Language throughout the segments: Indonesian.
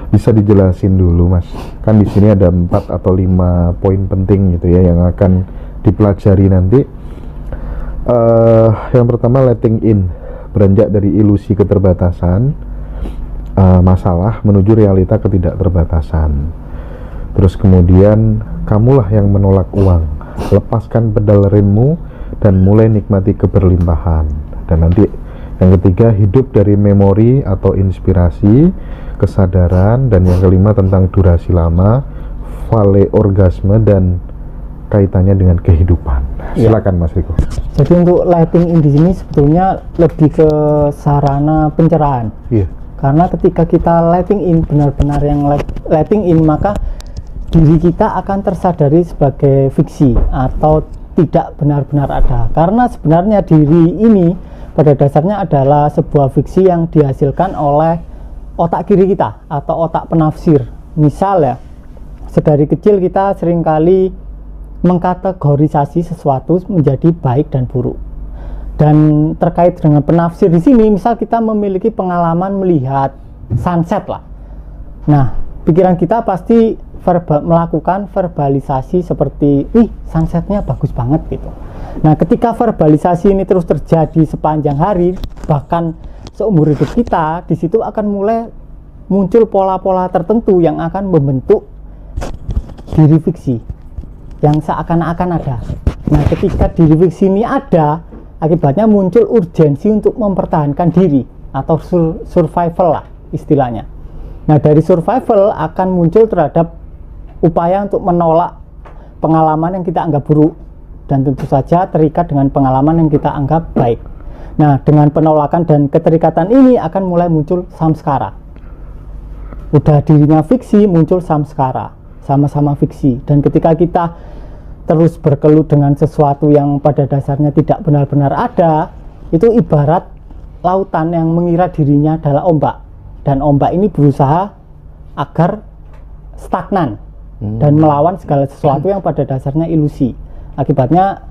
Bisa dijelasin dulu Mas, kan di sini ada 4 atau 5 poin penting gitu ya yang akan dipelajari nanti. Yang pertama, letting in, beranjak dari ilusi keterbatasan masalah menuju realita ketidakterbatasan. Terus kemudian, kamulah yang menolak uang, lepaskan pedal remmu dan mulai nikmati keberlimpahan. Dan nanti yang ketiga, hidup dari memori atau inspirasi, kesadaran. Dan yang kelima tentang durasi lama, fase orgasme dan kaitannya dengan kehidupan. Silakan Mas Riko. Jadi untuk letting in di sini sebetulnya lebih ke sarana pencerahan. Iya. Karena ketika kita letting in, benar-benar yang letting in, maka diri kita akan tersadari sebagai fiksi atau tidak benar-benar ada. Karena sebenarnya diri ini pada dasarnya adalah sebuah fiksi yang dihasilkan oleh otak kiri kita atau otak penafsir. Misal ya, sedari kecil kita seringkali mengkategorisasi sesuatu menjadi baik dan buruk. Dan terkait dengan penafsir di sini, misal kita memiliki pengalaman melihat sunset lah. Nah, pikiran kita pasti melakukan verbalisasi seperti, "Ih, sunsetnya bagus banget," gitu. Nah, ketika verbalisasi ini terus terjadi sepanjang hari, bahkan seumur hidup kita, di situ akan mulai muncul pola-pola tertentu yang akan membentuk diri fiksi yang seakan-akan ada. Nah, ketika diri fiksi ini ada, akibatnya muncul urgensi untuk mempertahankan diri atau survival lah istilahnya. Nah, dari survival akan muncul terhadap upaya untuk menolak pengalaman yang kita anggap buruk, dan tentu saja terikat dengan pengalaman yang kita anggap baik. Nah, dengan penolakan dan keterikatan ini akan mulai muncul samskara. Udah dirinya fiksi, muncul samskara, sama-sama fiksi. Dan ketika kita terus berkelut dengan sesuatu yang pada dasarnya tidak benar-benar ada, itu ibarat lautan yang mengira dirinya adalah ombak, dan ombak ini berusaha agar stagnan dan melawan segala sesuatu yang pada dasarnya ilusi. Akibatnya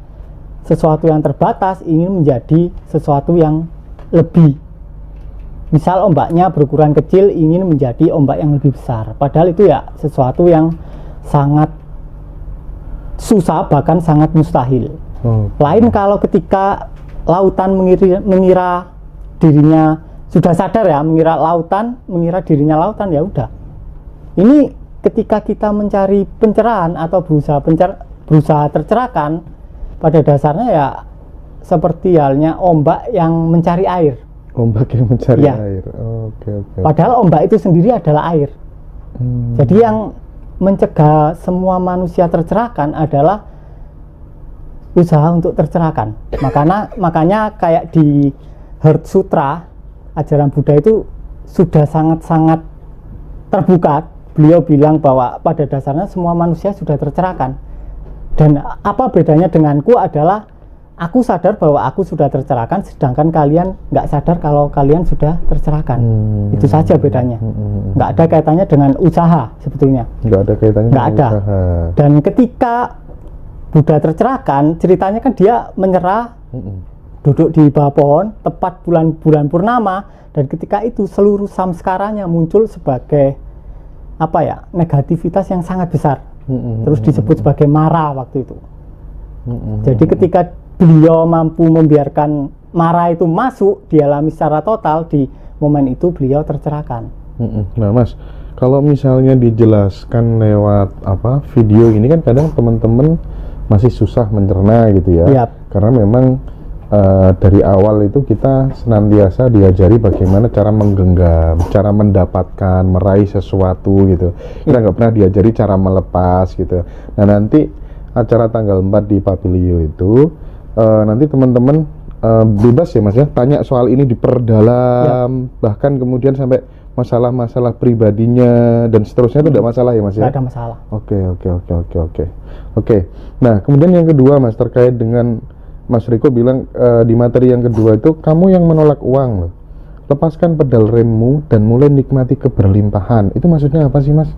sesuatu yang terbatas ingin menjadi sesuatu yang lebih. Misal ombaknya berukuran kecil ingin menjadi ombak yang lebih besar, padahal itu ya sesuatu yang sangat susah, bahkan sangat mustahil. Lain kalau ketika lautan mengira dirinya sudah sadar ya, mengira dirinya lautan, ya udah. Ini ketika kita mencari pencerahan atau berusaha tercerahkan, pada dasarnya ya seperti halnya ombak yang mencari air. Ombak yang mencari ya. Air. Oke. Padahal ombak itu sendiri adalah air. Jadi yang mencegah semua manusia tercerahkan adalah usaha untuk tercerahkan. Makanya kayak di Heart Sutra, ajaran Buddha itu sudah sangat-sangat terbuka. Beliau bilang bahwa pada dasarnya semua manusia sudah tercerahkan. Dan apa bedanya denganku adalah aku sadar bahwa aku sudah tercerahkan, sedangkan kalian nggak sadar kalau kalian sudah tercerahkan. Itu saja bedanya. Nggak ada kaitannya dengan usaha sebetulnya. Nggak ada kaitannya dengan usaha. Dan ketika Buddha tercerahkan, ceritanya kan dia menyerah, duduk di bawah pohon, tepat bulan purnama, dan ketika itu seluruh samskaranya muncul sebagai negativitas yang sangat besar. Terus disebut sebagai mara waktu itu. Jadi ketika beliau mampu membiarkan mara itu masuk, dialami secara total, di momen itu beliau tercerahkan. Nah Mas, kalau misalnya dijelaskan lewat video ini kan kadang teman-teman masih susah mencerna gitu ya. Karena memang dari awal itu kita senantiasa diajari bagaimana cara menggenggam, cara mendapatkan, meraih sesuatu gitu. Kita nggak pernah diajari cara melepas gitu. Nah nanti acara tanggal 4 di Papilio itu nanti teman-teman bebas ya Mas ya, tanya soal ini diperdalam, bahkan kemudian sampai masalah-masalah pribadinya dan seterusnya itu tidak masalah ya Mas ya? Tidak ada masalah. Oke. Nah kemudian yang kedua Mas, terkait dengan Mas Riko bilang di materi yang kedua itu kamu yang menolak uang loh. Lepaskan pedal remmu dan mulai nikmati keberlimpahan. Itu maksudnya apa sih Mas?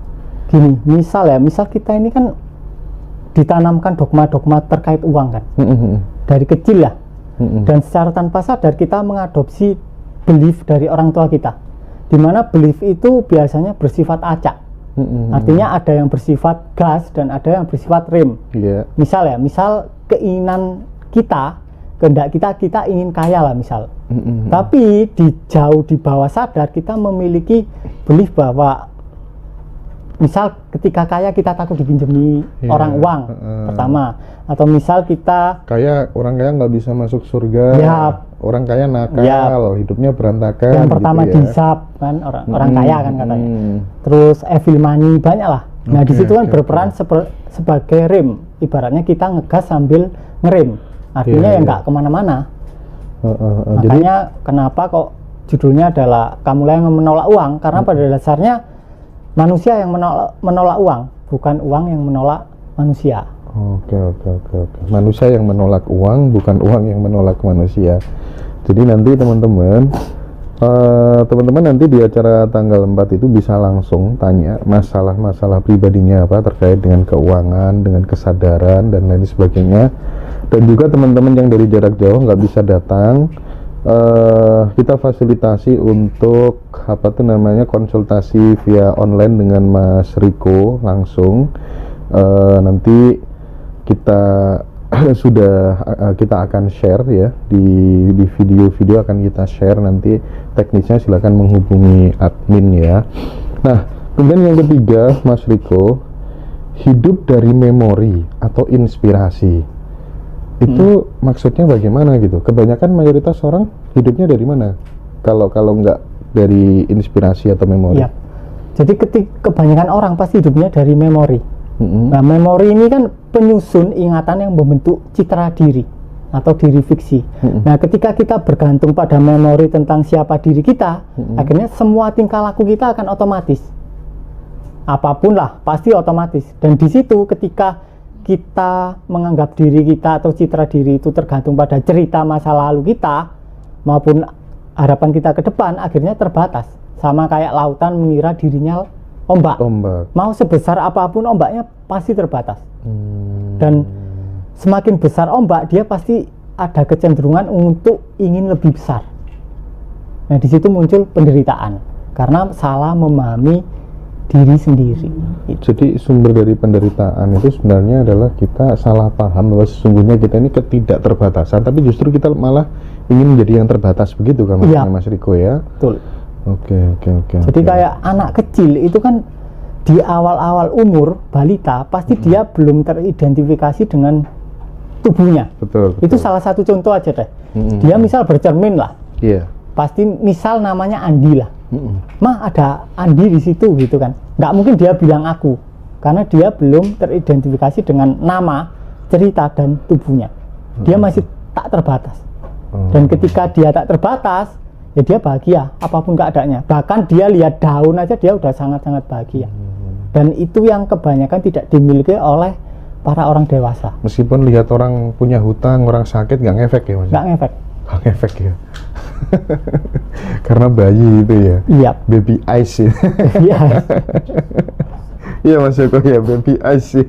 Gini, misal kita ini kan ditanamkan dogma-dogma terkait uang kan. Dari kecil lah. Dan secara tanpa sadar kita mengadopsi belief dari orang tua kita. Dimana belief itu biasanya bersifat acak. Artinya ada yang bersifat gas dan ada yang bersifat rem. Misal keinginan kita, kehendak kita ingin kaya lah misal. Tapi jauh di bawah sadar kita memiliki belief bahwa misal ketika kaya kita takut dipinjemi orang uang pertama, atau misal kita orang kaya nggak bisa masuk surga, orang kaya nakal, hidupnya berantakan. Yang pertama gitu dihisap kan orang kaya kan katanya. Terus evil money banyak lah. Nah di situ kan berperan sebagai rem. Ibaratnya kita ngegas sambil ngerem. Artinya yang nggak kemana-mana. Makanya kenapa kok judulnya adalah Kamulah yang menolak uang, karena pada dasarnya manusia yang menolak uang, bukan uang yang menolak manusia. Oke. Manusia yang menolak uang, bukan uang yang menolak manusia. Jadi nanti teman-teman nanti di acara tanggal 4 itu bisa langsung tanya masalah-masalah pribadinya apa terkait dengan keuangan, dengan kesadaran dan lain sebagainya. Dan juga teman-teman yang dari jarak jauh nggak bisa datang, kita fasilitasi untuk konsultasi via online dengan Mas Riko langsung. Nanti kita kita akan share ya di video-video, akan kita share nanti teknisnya, silahkan menghubungi admin ya. Nah kemudian yang ketiga Mas Riko, hidup dari memori atau inspirasi itu maksudnya bagaimana gitu? Kebanyakan mayoritas orang hidupnya dari mana kalau nggak dari inspirasi atau memori? Jadi kebanyakan orang pasti hidupnya dari memori. Nah memori ini kan penyusun ingatan yang membentuk citra diri atau diri fiksi. Nah ketika kita bergantung pada memori tentang siapa diri kita, akhirnya semua tingkah laku kita akan otomatis. Apapun lah pasti otomatis. Dan di situ ketika kita menganggap diri kita atau citra diri itu tergantung pada cerita masa lalu kita maupun harapan kita ke depan, akhirnya terbatas. Sama kayak lautan mengira dirinya ombak. Mau sebesar apapun ombaknya pasti terbatas. Dan semakin besar ombak, dia pasti ada kecenderungan untuk ingin lebih besar. Nah di situ muncul penderitaan karena salah memahami diri sendiri. Jadi sumber dari penderitaan itu sebenarnya adalah kita salah paham bahwa sesungguhnya kita ini ketidakterbatasan, tapi justru kita malah ingin menjadi yang terbatas, begitu kan Mas Riko ya? Betul. Oke. Jadi kayak anak kecil itu kan di awal-awal umur balita pasti dia belum teridentifikasi dengan tubuhnya. Betul. Itu salah satu contoh aja deh. Dia misal bercermin lah. Pasti misal namanya Andi lah. Mah ada Andi di situ gitu kan. Nggak mungkin dia bilang aku, karena dia belum teridentifikasi dengan nama, cerita dan tubuhnya. Dia masih tak terbatas. Dan ketika dia tak terbatas, ya dia bahagia apapun keadaannya. Bahkan dia lihat daun aja dia udah sangat-sangat bahagia. Dan itu yang kebanyakan tidak dimiliki oleh para orang dewasa. Meskipun lihat orang punya hutang, orang sakit, nggak ngefek ya Mas? Nggak ngefek. Nggak ngefek ya. Karena bayi itu ya. Iya. Baby eyes ya. Iya. Iya Mas Joko ya, baby eyes ya.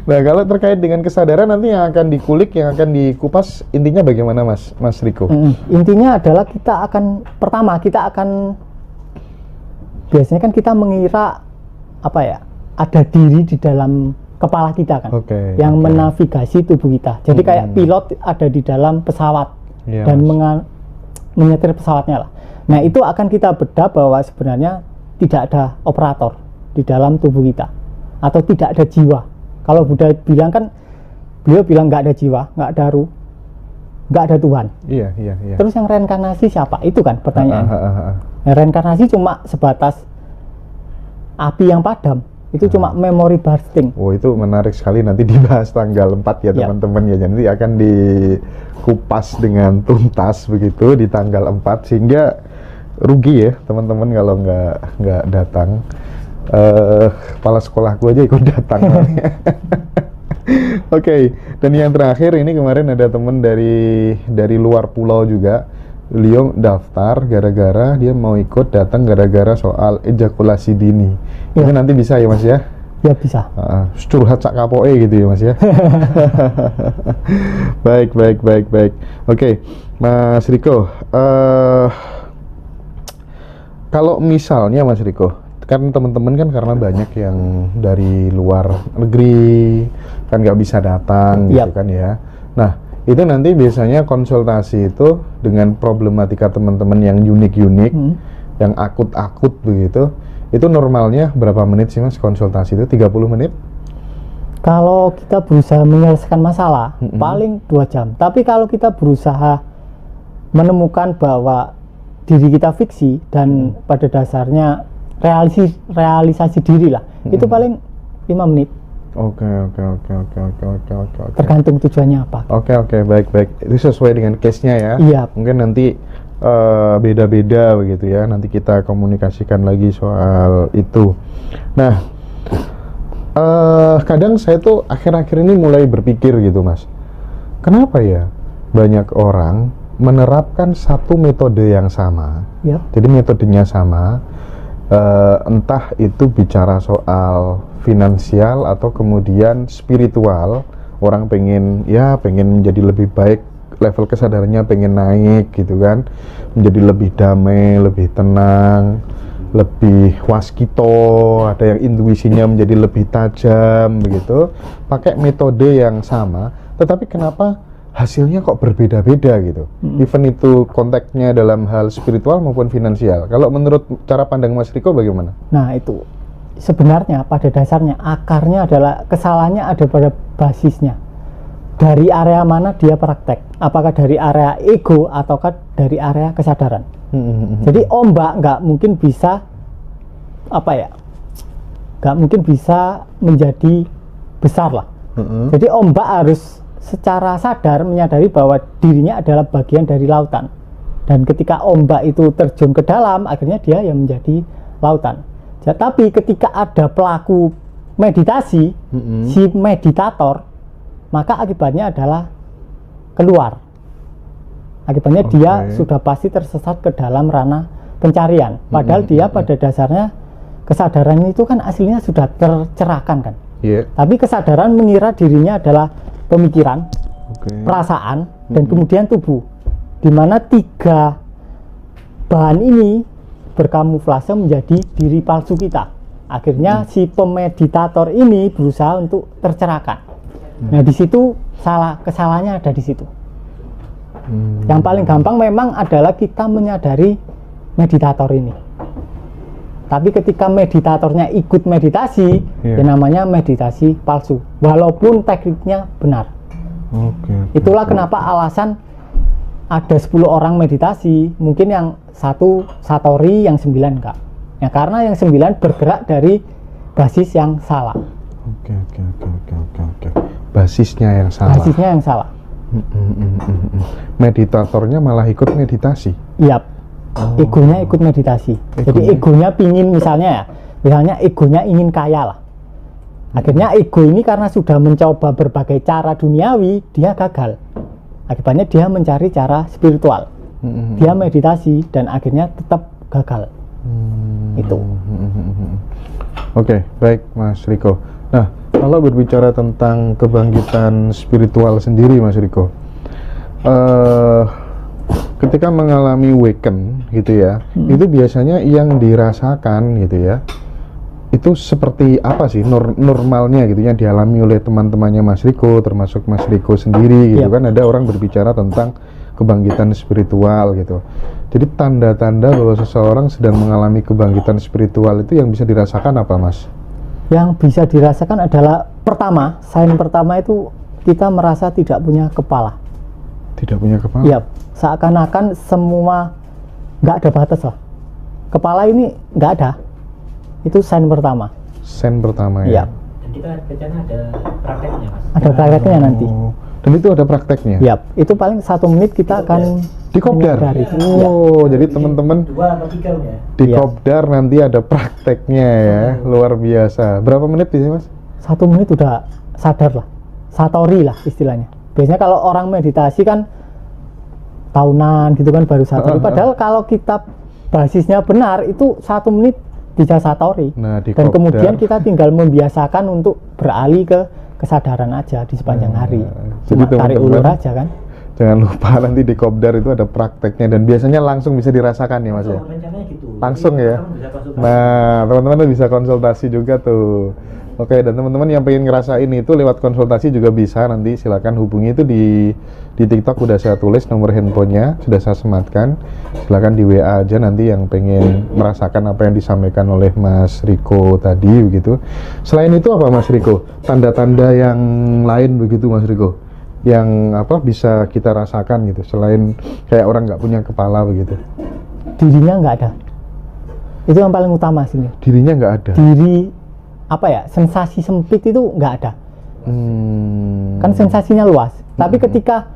Nah kalau terkait dengan kesadaran nanti yang akan dikulik, yang akan dikupas, intinya bagaimana Mas Riko? Intinya adalah kita akan biasanya kan kita mengira ada diri di dalam kepala kita kan, yang menavigasi tubuh kita. Jadi kayak pilot ada di dalam pesawat dan menyetir pesawatnya lah. Nah itu akan kita bedah bahwa sebenarnya tidak ada operator di dalam tubuh kita, atau tidak ada jiwa. Kalau Buddha bilang kan, beliau bilang nggak ada jiwa, nggak ada ruh, nggak ada Tuhan. Iya. Terus yang reinkarnasi siapa? Itu kan pertanyaan. Reinkarnasi cuma sebatas api yang padam. Itu cuma memory bursting. Oh itu menarik sekali, nanti dibahas tanggal 4 ya teman-teman ya. Nanti akan dikupas dengan tuntas begitu di tanggal 4, sehingga rugi ya teman-teman kalau nggak datang. Kepala sekolahku aja ikut datang. Oke. Dan yang terakhir ini kemarin ada teman dari luar pulau juga. Beliau daftar gara-gara dia mau ikut datang gara-gara soal ejakulasi dini. Ini nanti bisa ya Mas ya? Ya bisa. Curhat sak kapoe gitu ya Mas ya. Baik. Oke, Mas Riko. Kalau misalnya Mas Riko, kan teman-teman kan karena banyak yang dari luar negeri kan nggak bisa datang gitu kan ya. Nah itu nanti biasanya konsultasi itu dengan problematika teman-teman yang unik-unik, yang akut-akut begitu, itu normalnya berapa menit sih Mas konsultasi itu? 30 menit? Kalau kita berusaha menyelesaikan masalah paling 2 jam. Tapi kalau kita berusaha menemukan bahwa diri kita fiksi dan pada dasarnya realisasi diri lah, itu paling 5 menit. Oke. Tergantung tujuannya apa. Oke, baik. Itu sesuai dengan case-nya ya. Iya. Mungkin nanti beda-beda begitu ya. Nanti kita komunikasikan lagi soal itu. Nah, kadang saya tuh akhir-akhir ini mulai berpikir gitu Mas. Kenapa ya banyak orang menerapkan satu metode yang sama? Yep. Jadi metodenya sama. Entah itu bicara soal finansial atau kemudian spiritual, orang pengen menjadi lebih baik, level kesadarannya pengen naik gitu kan, menjadi lebih damai, lebih tenang, lebih waskito, ada yang intuisinya menjadi lebih tajam begitu, pakai metode yang sama, tetapi kenapa hasilnya kok berbeda-beda gitu. Even itu konteksnya dalam hal spiritual maupun finansial. Kalau menurut cara pandang Mas Riko bagaimana? Nah itu sebenarnya pada dasarnya akarnya adalah kesalahannya ada pada basisnya. Dari area mana dia praktek? Apakah dari area ego ataukah dari area kesadaran? Jadi ombak nggak mungkin bisa nggak mungkin bisa menjadi besar lah. Jadi ombak harus secara sadar menyadari bahwa dirinya adalah bagian dari lautan, dan ketika ombak itu terjun ke dalam akhirnya dia yang menjadi lautan. Tapi ketika ada pelaku meditasi, si meditator, maka akibatnya adalah keluar. Akibatnya dia sudah pasti tersesat ke dalam ranah pencarian, padahal dia pada dasarnya kesadaran itu kan aslinya sudah tercerahkan kan. Tapi kesadaran mengira dirinya adalah pemikiran, perasaan, dan kemudian tubuh, di mana 3 bahan ini berkamuflase menjadi diri palsu kita. Akhirnya si pemeditator ini berusaha untuk tercerahkan. Nah di situ kesalahannya ada di situ. Yang paling gampang memang adalah kita menyadari meditator ini. Tapi ketika meditatornya ikut meditasi, ya namanya meditasi palsu, walaupun tekniknya benar. Itulah kenapa alasan ada 10 orang meditasi, mungkin yang 1 satori, yang 9 enggak. Ya karena yang 9 bergerak dari basis yang salah. Basisnya yang salah. Basisnya yang salah. Meditatornya malah ikut meditasi. Yap. Egonya ikut meditasi. Jadi egonya pingin misalnya egonya ingin kaya lah. Akhirnya ego ini karena sudah mencoba berbagai cara duniawi, dia gagal. Akibatnya dia mencari cara spiritual. Dia meditasi dan akhirnya tetap gagal. Itu. Oke, baik Mas Riko. Nah, kalau berbicara tentang kebangkitan spiritual sendiri Mas Riko, ketika mengalami awaken gitu ya, itu biasanya yang dirasakan gitu ya, itu seperti apa sih normalnya gitu yang dialami oleh teman-temannya Mas Riko, termasuk Mas Riko sendiri gitu kan. Ada orang berbicara tentang kebangkitan spiritual gitu. Jadi tanda-tanda bahwa seseorang sedang mengalami kebangkitan spiritual itu yang bisa dirasakan apa Mas? Yang bisa dirasakan adalah sign pertama itu kita merasa tidak punya kepala. Tidak punya kepala? Iya, seakan-akan semua nggak ada batas lah. Kepala ini nggak ada. Itu sign pertama. Sign pertama ya? Iya. Dan kita biasanya ada prakteknya Mas. Ada prakteknya nanti. Dan itu ada prakteknya? Iya, itu paling 1 menit kita akan dikopdar. Jadi teman-teman 2 atau 3 ya? Dikopdar nanti ada prakteknya ya, luar biasa. Berapa menit biasanya Mas? 1 menit udah sadar lah, satori lah istilahnya. Biasanya kalau orang meditasi kan tahunan gitu kan baru satori. Padahal kalau kita basisnya benar itu 1 menit bisa satori. Nah, dan kemudian kita tinggal membiasakan untuk beralih ke kesadaran aja di sepanjang hari. Cuma tarik ulur aja kan. Jangan lupa nanti di Kopdar itu ada prakteknya dan biasanya langsung bisa dirasakan ya Mas ya. Rencananya gitu. Langsung Jadi, ya. teman-teman bisa konsultasi. Nah, teman-teman bisa konsultasi juga tuh. Oke, dan teman-teman yang pengen ngerasain itu lewat konsultasi juga bisa, nanti silakan hubungi itu di TikTok udah saya tulis nomor handphonenya, sudah saya sematkan. Silakan di WA aja nanti yang pengen merasakan apa yang disampaikan oleh Mas Riko tadi begitu. Selain itu apa Mas Riko? Tanda-tanda yang lain begitu Mas Riko? Yang apa bisa kita rasakan gitu selain kayak orang nggak punya kepala begitu? Dirinya nggak ada. Itu yang paling utama sih. Dirinya nggak ada. Diri apa ya, sensasi sempit itu nggak ada. Kan sensasinya luas, tapi ketika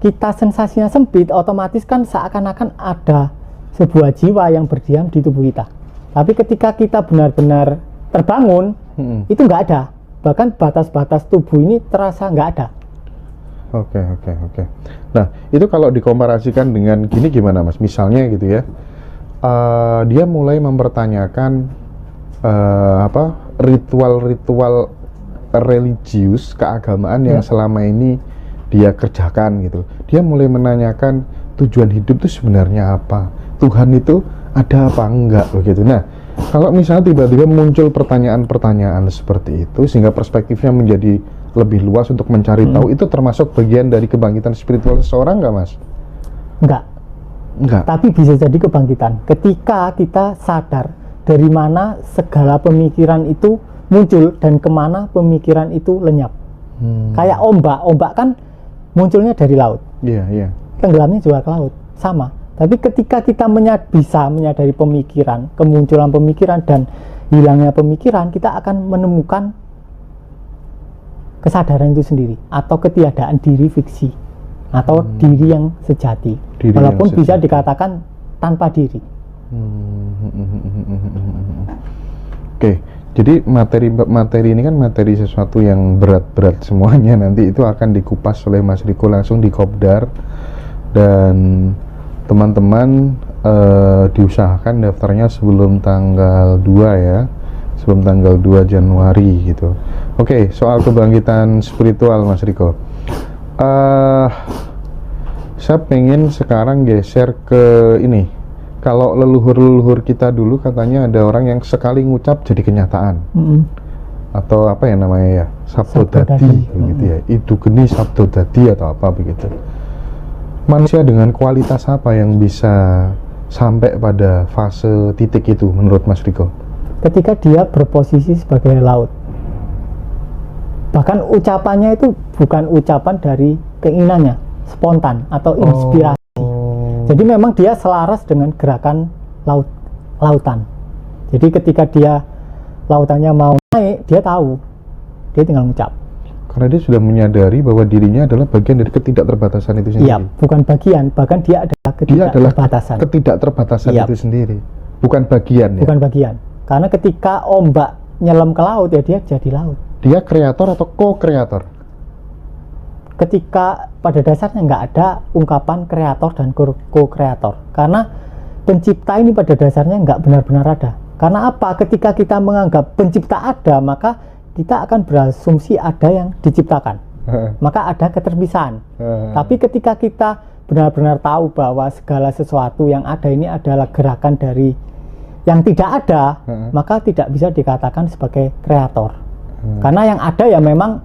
kita sensasinya sempit, otomatis kan seakan-akan ada sebuah jiwa yang berdiam di tubuh kita. Tapi ketika kita benar-benar terbangun, itu nggak ada. Bahkan batas-batas tubuh ini terasa nggak ada. Oke. Nah, itu kalau dikomparasikan dengan gini gimana Mas? Misalnya gitu ya, dia mulai mempertanyakan ritual-ritual religius keagamaan yang selama ini dia kerjakan gitu. Dia mulai menanyakan tujuan hidup itu sebenarnya apa, Tuhan itu ada apa enggak begitu. Nah, kalau misalnya tiba-tiba muncul pertanyaan-pertanyaan seperti itu sehingga perspektifnya menjadi lebih luas untuk mencari tahu, itu termasuk bagian dari kebangkitan spiritual seseorang nggak Mas? Enggak. Tapi bisa jadi kebangkitan ketika kita sadar dari mana segala pemikiran itu muncul dan kemana pemikiran itu lenyap. Kayak ombak kan munculnya dari laut. Iya. Tenggelamnya juga ke laut, sama. Tapi ketika kita bisa menyadari pemikiran, kemunculan pemikiran dan hilangnya pemikiran, kita akan menemukan kesadaran itu sendiri atau ketiadaan diri fiksi atau diri yang sejati. Walaupun bisa dikatakan tanpa diri. Oke, jadi materi ini kan materi sesuatu yang berat-berat semuanya, nanti itu akan dikupas oleh Mas Riko langsung di Kopdar, dan teman-teman diusahakan daftarnya sebelum tanggal 2 ya, sebelum tanggal 2 Januari gitu. Oke, soal kebangkitan spiritual Mas Riko, saya pengen sekarang geser ke ini. Kalau leluhur-leluhur kita dulu katanya ada orang yang sekali ngucap jadi kenyataan, atau apa ya namanya ya, sabdo dadi begitu ya, itu geni sabdo dadi atau apa begitu. Manusia dengan kualitas apa yang bisa sampai pada fase titik itu menurut Mas Riko? Ketika dia berposisi sebagai laut, bahkan ucapannya itu bukan ucapan dari keinginannya, spontan atau inspirasi. Jadi memang dia selaras dengan gerakan lautan. Jadi ketika dia lautannya mau naik, dia tahu, dia tinggal mengucap. Karena dia sudah menyadari bahwa dirinya adalah bagian dari ketidakterbatasan itu sendiri. Iya, bukan bagian, bahkan dia adalah ketidakterbatasan. Ketidakterbatasan itu sendiri, bukan bagian ya. Bukan bagian. Karena ketika ombak nyelam ke laut ya dia jadi laut. Dia kreator atau co-kreator? Ketika pada dasarnya nggak ada ungkapan kreator dan co-kreator, karena pencipta ini pada dasarnya nggak benar-benar ada. Karena apa? Ketika kita menganggap pencipta ada, maka kita akan berasumsi ada yang diciptakan, maka ada keterpisahan. Tapi ketika kita benar-benar tahu bahwa segala sesuatu yang ada ini adalah gerakan dari yang tidak ada, maka tidak bisa dikatakan sebagai kreator. Karena yang ada ya memang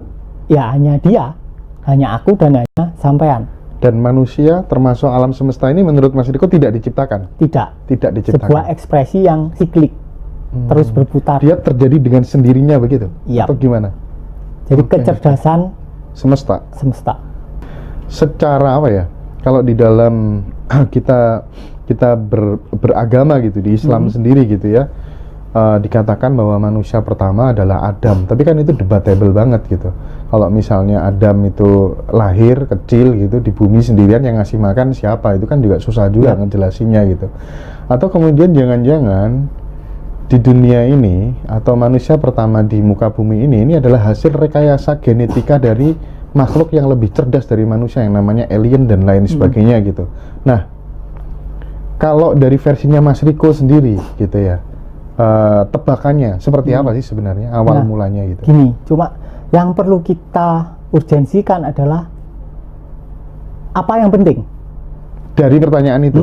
ya hanya dia, hanya aku dan hanya sampean. Dan manusia termasuk alam semesta ini menurut Mas Riko tidak diciptakan? Tidak diciptakan. Sebuah ekspresi yang siklik, terus berputar. Dia terjadi dengan sendirinya begitu? Iya. Atau gimana? Jadi kecerdasan semesta. Secara apa ya? Kalau di dalam kita beragama gitu, di Islam sendiri gitu ya, dikatakan bahwa manusia pertama adalah Adam, tapi kan itu debatable banget gitu. Kalau misalnya Adam itu lahir kecil gitu di bumi sendirian, yang ngasih makan siapa, itu kan juga susah juga ngejelasinnya gitu. Atau kemudian jangan-jangan di dunia ini atau manusia pertama di muka bumi ini adalah hasil rekayasa genetika dari makhluk yang lebih cerdas dari manusia yang namanya alien dan lain sebagainya gitu. Nah, kalau dari versinya Mas Riko sendiri gitu ya, tebakannya seperti apa sih sebenarnya awal mulanya gitu? Gini, cuma yang perlu kita urgensikan adalah apa yang penting dari pertanyaan itu.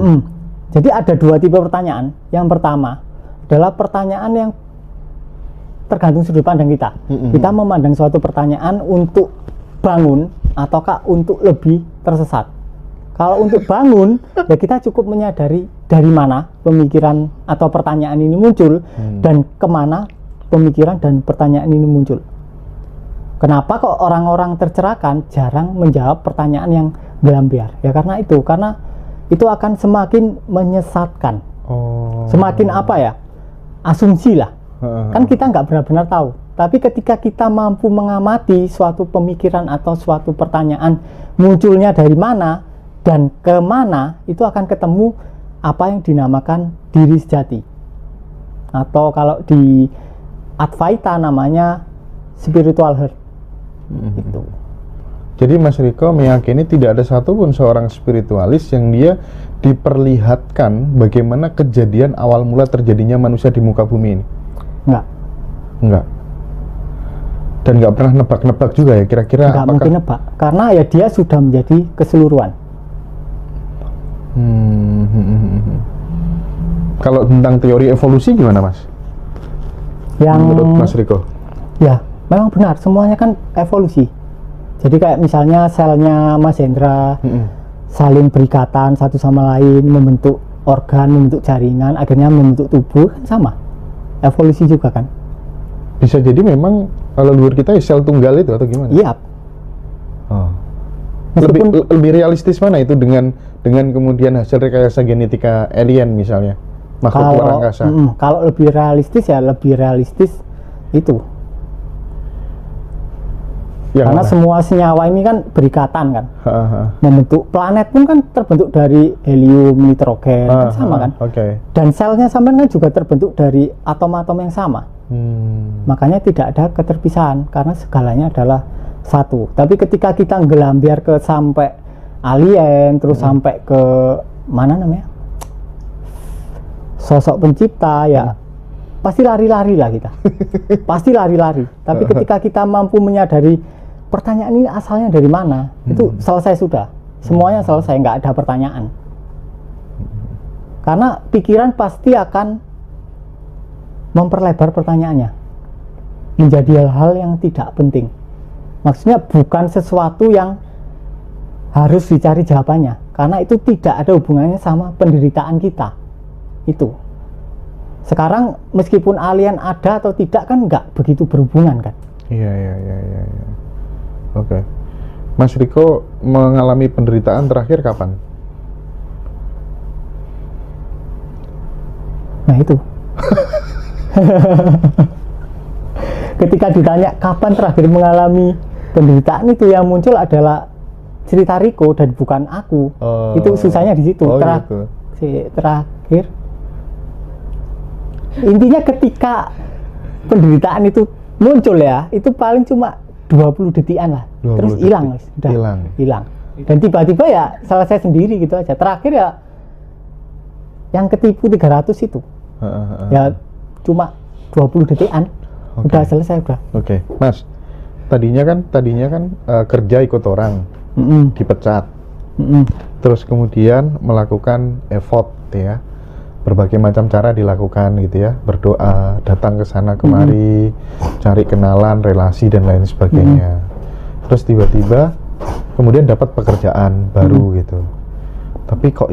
Jadi ada 2 tipe pertanyaan. Yang pertama adalah pertanyaan yang tergantung sudut pandang kita. Kita memandang suatu pertanyaan untuk bangun ataukah untuk lebih tersesat. Kalau untuk bangun, ya kita cukup menyadari dari mana pemikiran atau pertanyaan ini muncul dan kemana pemikiran dan pertanyaan ini muncul. Kenapa kok orang-orang tercerahkan jarang menjawab pertanyaan yang gelambiar? Ya karena itu akan semakin menyesatkan. Semakin apa ya? Asumsi lah. Kan kita nggak benar-benar tahu. Tapi ketika kita mampu mengamati suatu pemikiran atau suatu pertanyaan munculnya dari mana dan kemana, itu akan ketemu apa yang dinamakan diri sejati. Atau kalau di Advaita namanya spiritual heart. Gitu. Jadi Mas Riko meyakini tidak ada satupun seorang spiritualis yang dia diperlihatkan bagaimana kejadian awal mula terjadinya manusia di muka bumi ini. Enggak. Dan nggak pernah nebak-nebak juga ya kira-kira. Nggak mungkin nebak, karena ya dia sudah menjadi keseluruhan. Kalau tentang teori evolusi gimana Mas? Yang menurut Mas Riko? Ya, memang benar, semuanya kan evolusi. Jadi kayak misalnya selnya Mas Hendra saling berikatan satu sama lain, membentuk organ, membentuk jaringan, akhirnya membentuk tubuh, kan sama. Evolusi juga kan. Bisa jadi memang leluhur kita sel tunggal itu atau gimana? Iya. Lebih realistis mana itu dengan kemudian hasil rekayasa genetika alien misalnya, makhluk luar angkasa? Kalau lebih realistis ya lebih realistis itu. Karena semua senyawa ini kan berikatan kan. Membentuk planet pun kan terbentuk dari helium, nitrogen, kan sama kan. Dan selnya sampai kan juga terbentuk dari atom-atom yang sama. Makanya tidak ada keterpisahan karena segalanya adalah satu. Tapi ketika kita ngelambiar ke sampai alien, terus sampai ke mana namanya, sosok pencipta, ya pasti lari-lari lah kita. Pasti lari-lari. Tapi ketika kita mampu menyadari pertanyaan ini asalnya dari mana, itu selesai sudah. Semuanya selesai, nggak ada pertanyaan. Karena pikiran pasti akan memperlebar pertanyaannya menjadi hal-hal yang tidak penting. Maksudnya bukan sesuatu yang harus dicari jawabannya, karena itu tidak ada hubungannya sama penderitaan kita. Itu sekarang meskipun alien ada atau tidak kan nggak begitu berhubungan kan. Iya. Oke. Mas Riko mengalami penderitaan terakhir kapan? Nah itu. Ketika ditanya kapan terakhir mengalami penderitaan, itu yang muncul adalah cerita Riko dan bukan aku. Itu susahnya di situ. Terakhir intinya ketika penderitaan itu muncul ya, itu paling cuma 20 detikan lah, terus hilang, hilang. Dan tiba-tiba ya selesai sendiri gitu aja. Terakhir ya yang ketipu 300 itu ya cuma 20 detikan. Udah selesai udah. Oke. Mas, tadinya kan kerja ikut orang, dipecat, terus kemudian melakukan effort ya, berbagai macam cara dilakukan gitu ya, berdoa, datang ke sana kemari, cari kenalan, relasi dan lain sebagainya. Terus tiba-tiba kemudian dapat pekerjaan baru gitu. Tapi kok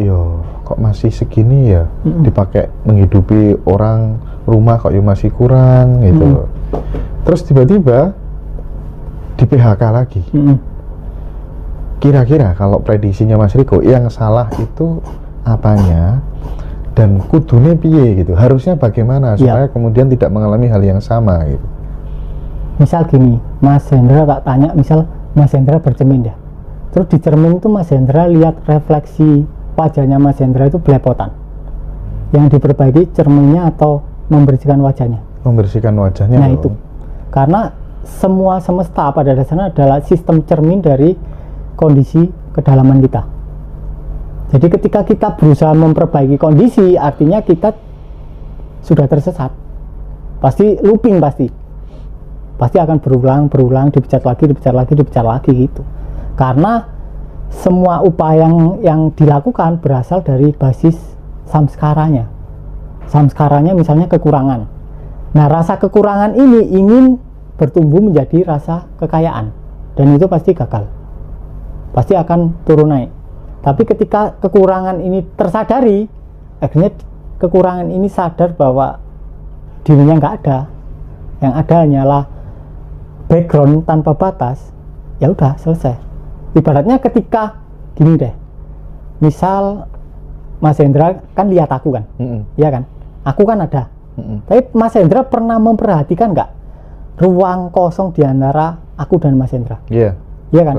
masih segini ya, dipakai menghidupi orang, rumah kok masih kurang gitu. Terus tiba-tiba di PHK lagi. Kira-kira kalau prediksinya Mas Riko, yang salah itu apanya dan kudune piye gitu, harusnya bagaimana supaya kemudian tidak mengalami hal yang sama gitu. Misal gini, Mas Hendra tak tanya, misal Mas Hendra bercermin ya, terus di cermin itu Mas Hendra lihat refleksi wajahnya Mas Hendra itu belepotan, yang diperbaiki cerminnya atau membersihkan wajahnya? Membersihkan wajahnya. Nah itu karena semua semesta pada dasarnya adalah sistem cermin dari kondisi kedalaman kita. Jadi ketika kita berusaha memperbaiki kondisi, artinya kita sudah tersesat, pasti looping, pasti akan berulang, dipecat lagi gitu. Karena semua upaya yang dilakukan berasal dari basis samskaranya. Samskaranya misalnya kekurangan. Nah, rasa kekurangan ini ingin bertumbuh menjadi rasa kekayaan, dan itu pasti gagal, pasti akan turun naik. Tapi ketika kekurangan ini tersadari, akhirnya kekurangan ini sadar bahwa dirinya nggak ada, yang ada hanyalah background tanpa batas, ya udah selesai. Ibaratnya ketika gini deh, misal Mas Hendra kan lihat aku kan, iya kan, aku kan ada, tapi Mas Hendra pernah memperhatikan nggak ruang kosong di antara aku dan Mas Hendra? Iya. Iya kan?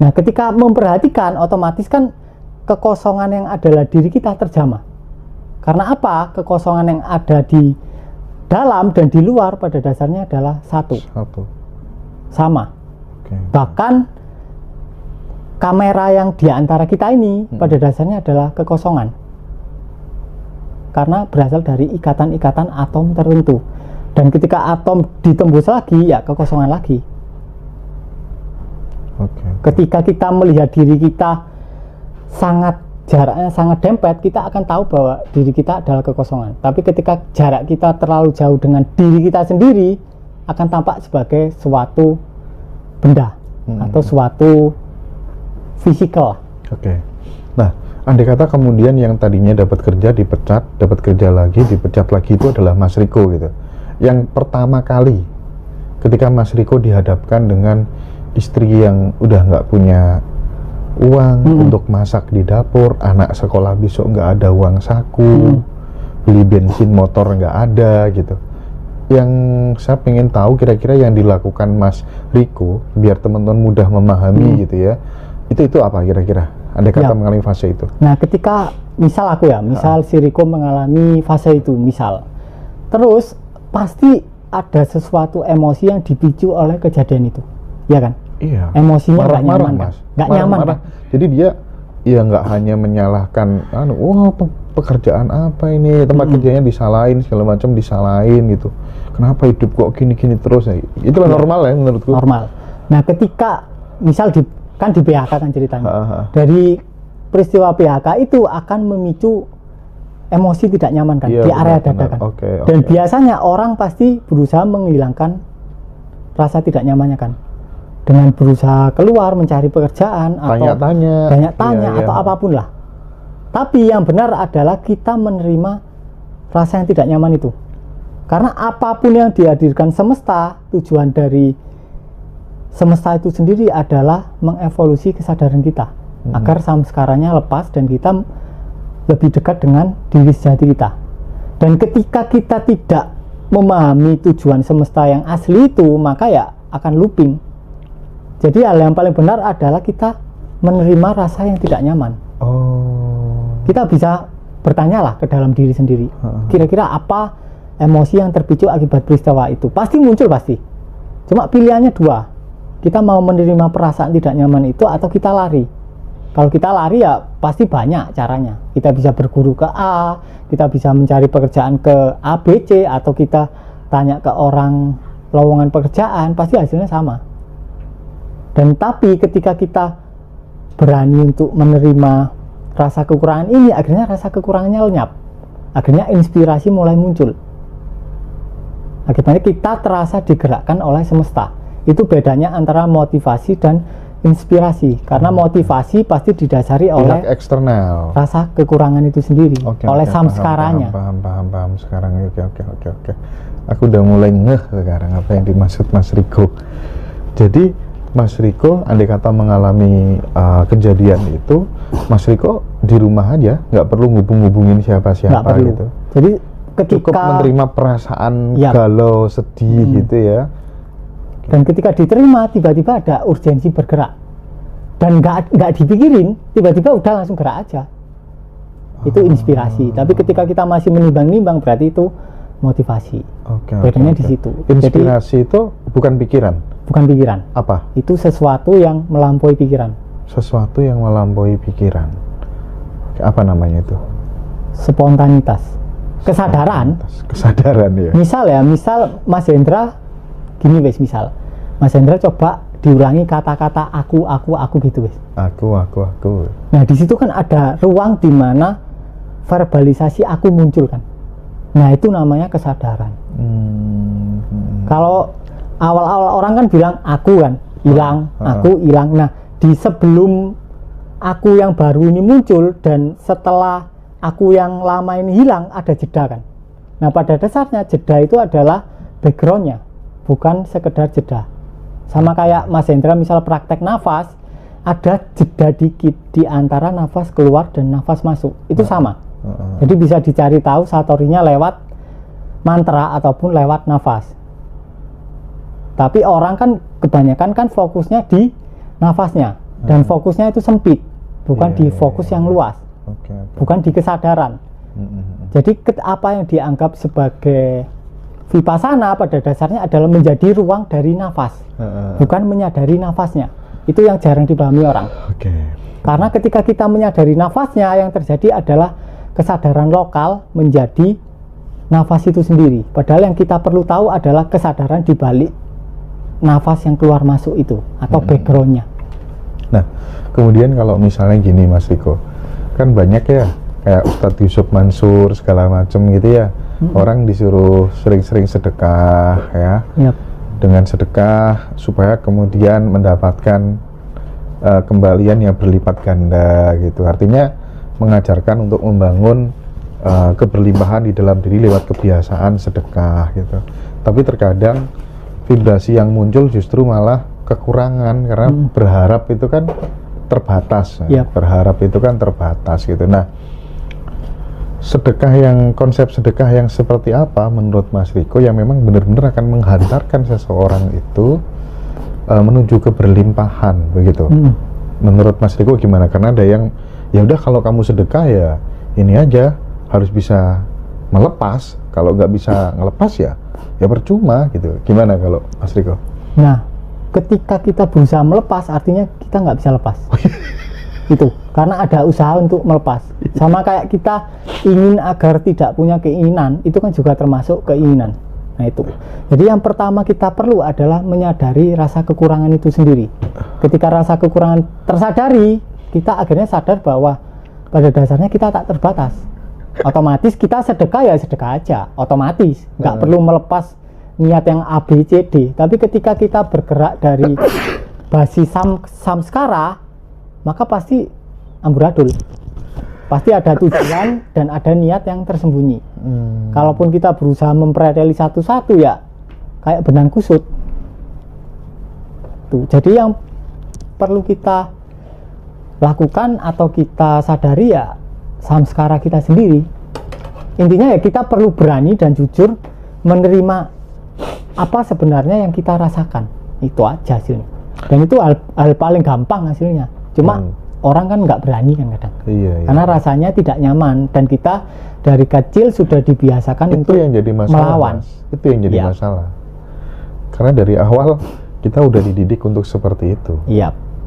Nah, ketika memperhatikan, otomatis kan kekosongan yang adalah diri kita terjamah. Karena apa? Kekosongan yang ada di dalam dan di luar pada dasarnya adalah satu. Sama. Bahkan kamera yang di antara kita ini pada dasarnya adalah kekosongan. Karena berasal dari ikatan-ikatan atom tertentu. Dan ketika atom ditembus lagi, ya kekosongan lagi. Ketika kita melihat diri kita jaraknya sangat dempet, kita akan tahu bahwa diri kita adalah kekosongan. Tapi ketika jarak kita terlalu jauh dengan diri kita sendiri, akan tampak sebagai suatu benda atau suatu fisikal. Nah, andai kata kemudian yang tadinya dapat kerja dipecat, dapat kerja lagi, dipecat lagi, itu adalah Mas Riko gitu. Yang pertama kali ketika Mas Riko dihadapkan dengan istri yang udah nggak punya uang untuk masak di dapur, anak sekolah besok nggak ada uang saku, beli bensin motor nggak ada gitu. Yang saya pengen tahu kira-kira yang dilakukan Mas Riko biar teman-teman mudah memahami gitu ya, itu apa kira-kira? Andai kata mengalami fase itu. Nah, ketika misal aku ya, misal si Riko mengalami fase itu, misal, terus pasti ada sesuatu emosi yang dipicu oleh kejadian itu, ya kan? Iya. Emosinya nggak nyaman, Mas. Nggak nyaman. Kan? Jadi dia ya nggak hanya menyalahkan, pekerjaan apa ini, tempat kerjanya disalahin, segala macam disalahin gitu. Kenapa hidup kok gini-gini terus? Itulah normal ya menurutku. Normal. Nah, ketika misal di PHK kan ceritanya. Dari peristiwa PHK itu akan memicu emosi tidak nyaman kan di area dada kan. Dan biasanya orang pasti berusaha menghilangkan rasa tidak nyamannya kan, dengan berusaha keluar mencari pekerjaan atau banyak tanya atau apapun lah. Tapi yang benar adalah kita menerima rasa yang tidak nyaman itu, karena apapun yang dihadirkan semesta, tujuan dari semesta itu sendiri adalah mengevolusi kesadaran kita agar samskaranya lepas dan kita lebih dekat dengan diri sejati kita. Dan ketika kita tidak memahami tujuan semesta yang asli itu, maka ya akan looping. Jadi hal yang paling benar adalah kita menerima rasa yang tidak nyaman. Kita bisa bertanyalah ke dalam diri sendiri, kira-kira apa emosi yang terpicu akibat peristiwa itu? Pasti muncul pasti. Cuma pilihannya dua. Kita mau menerima perasaan tidak nyaman itu atau kita lari. Kalau kita lari ya pasti banyak caranya. Kita bisa berguru ke A, kita bisa mencari pekerjaan ke A, B, C, atau kita tanya ke orang lowongan pekerjaan, pasti hasilnya sama. Dan tapi ketika kita berani untuk menerima rasa kekurangan ini, akhirnya rasa kekurangannya lenyap. Akhirnya inspirasi mulai muncul. Akibatnya kita terasa digerakkan oleh semesta. Itu bedanya antara motivasi dan inspirasi, karena motivasi pasti didasari oleh eksternal, rasa kekurangan itu sendiri, oleh samskaranya. Paham sekarang. Oke. Aku udah mulai ngeh sekarang apa yang dimaksud Mas Riko. Jadi Mas Riko andai kata mengalami kejadian itu, Mas Riko di rumah aja, nggak perlu hubungin siapa-siapa gitu. Jadi ketika cukup menerima perasaan galau, sedih gitu ya. Dan ketika diterima, tiba-tiba ada urgensi bergerak, dan nggak dipikirin, tiba-tiba udah langsung gerak aja. Itu inspirasi. Tapi ketika kita masih menimbang-nimbang, berarti itu motivasi. Bedanya di situ. Inspirasi itu bukan pikiran. Bukan pikiran. Apa? Itu sesuatu yang melampaui pikiran. Sesuatu yang melampaui pikiran. Apa namanya itu? Spontanitas. Kesadaran. Kesadaran ya. Misal Mas Hendra gini misal Mas Hendra coba diulangi kata-kata aku gitu wis. Aku. Nah di situ kan ada ruang di mana verbalisasi aku muncul kan. Nah itu namanya kesadaran. Kalau awal-awal orang kan bilang aku kan hilang, aku hilang. Nah di sebelum aku yang baru ini muncul dan setelah aku yang lama ini hilang ada jeda kan. Nah pada dasarnya jeda itu adalah backgroundnya, bukan sekedar jeda. Sama kayak Mas Hendra misal praktek nafas, ada jeda dikit di antara nafas keluar dan nafas masuk, itu sama. Jadi bisa dicari tahu satorinya lewat mantra ataupun lewat nafas. Tapi orang kan kebanyakan kan fokusnya di nafasnya, dan fokusnya itu sempit, bukan di fokus yang luas, bukan di kesadaran. Jadi apa yang dianggap sebagai vipassana pada dasarnya adalah menjadi ruang dari nafas, bukan menyadari nafasnya. Itu yang jarang dipahami orang. Karena ketika kita menyadari nafasnya, yang terjadi adalah kesadaran lokal menjadi nafas itu sendiri. Padahal yang kita perlu tahu adalah kesadaran di balik nafas yang keluar masuk itu, atau backgroundnya. Nah, kemudian kalau misalnya gini Mas Riko, kan banyak ya kayak Ustadz Yusuf Mansur segala macam gitu ya. Orang disuruh sering-sering sedekah ya, dengan sedekah supaya kemudian mendapatkan kembalian yang berlipat ganda gitu. Artinya mengajarkan untuk membangun keberlimpahan di dalam diri lewat kebiasaan sedekah gitu. Tapi terkadang vibrasi yang muncul justru malah kekurangan karena berharap itu kan terbatas. Berharap itu kan terbatas gitu. Nah, konsep sedekah yang seperti apa menurut Mas Riko yang memang benar-benar akan menghantarkan seseorang itu menuju keberlimpahan begitu? Menurut Mas Riko gimana? Karena ada yang ya udah kalau kamu sedekah ya ini aja harus bisa melepas, kalau nggak bisa ngelepas ya percuma gitu. Gimana kalau Mas Riko? Nah, ketika kita berusaha melepas artinya kita nggak bisa lepas. Itu karena ada usaha untuk melepas. Sama kayak kita ingin agar tidak punya keinginan, itu kan juga termasuk keinginan. Nah itu, jadi yang pertama kita perlu adalah menyadari rasa kekurangan itu sendiri. Ketika rasa kekurangan tersadari, kita akhirnya sadar bahwa pada dasarnya kita tak terbatas. Otomatis kita sedekah ya sedekah aja, otomatis nggak perlu melepas niat yang A, B, C, D. Tapi ketika kita bergerak dari basis samskara, maka pasti amburadul, pasti ada tujuan dan ada niat yang tersembunyi. Kalaupun kita berusaha mempreteli satu-satu ya kayak benang kusut tuh. Jadi yang perlu kita lakukan atau kita sadari ya samskara kita sendiri. Intinya ya kita perlu berani dan jujur menerima apa sebenarnya yang kita rasakan. Itu aja hasilnya, dan itu hal paling gampang hasilnya. Cuma orang kan nggak berani kan kadang, karena rasanya tidak nyaman dan kita dari kecil sudah dibiasakan itu untuk yang jadi masalah, melawan. Itu yang jadi masalah. Karena dari awal kita udah dididik untuk seperti itu,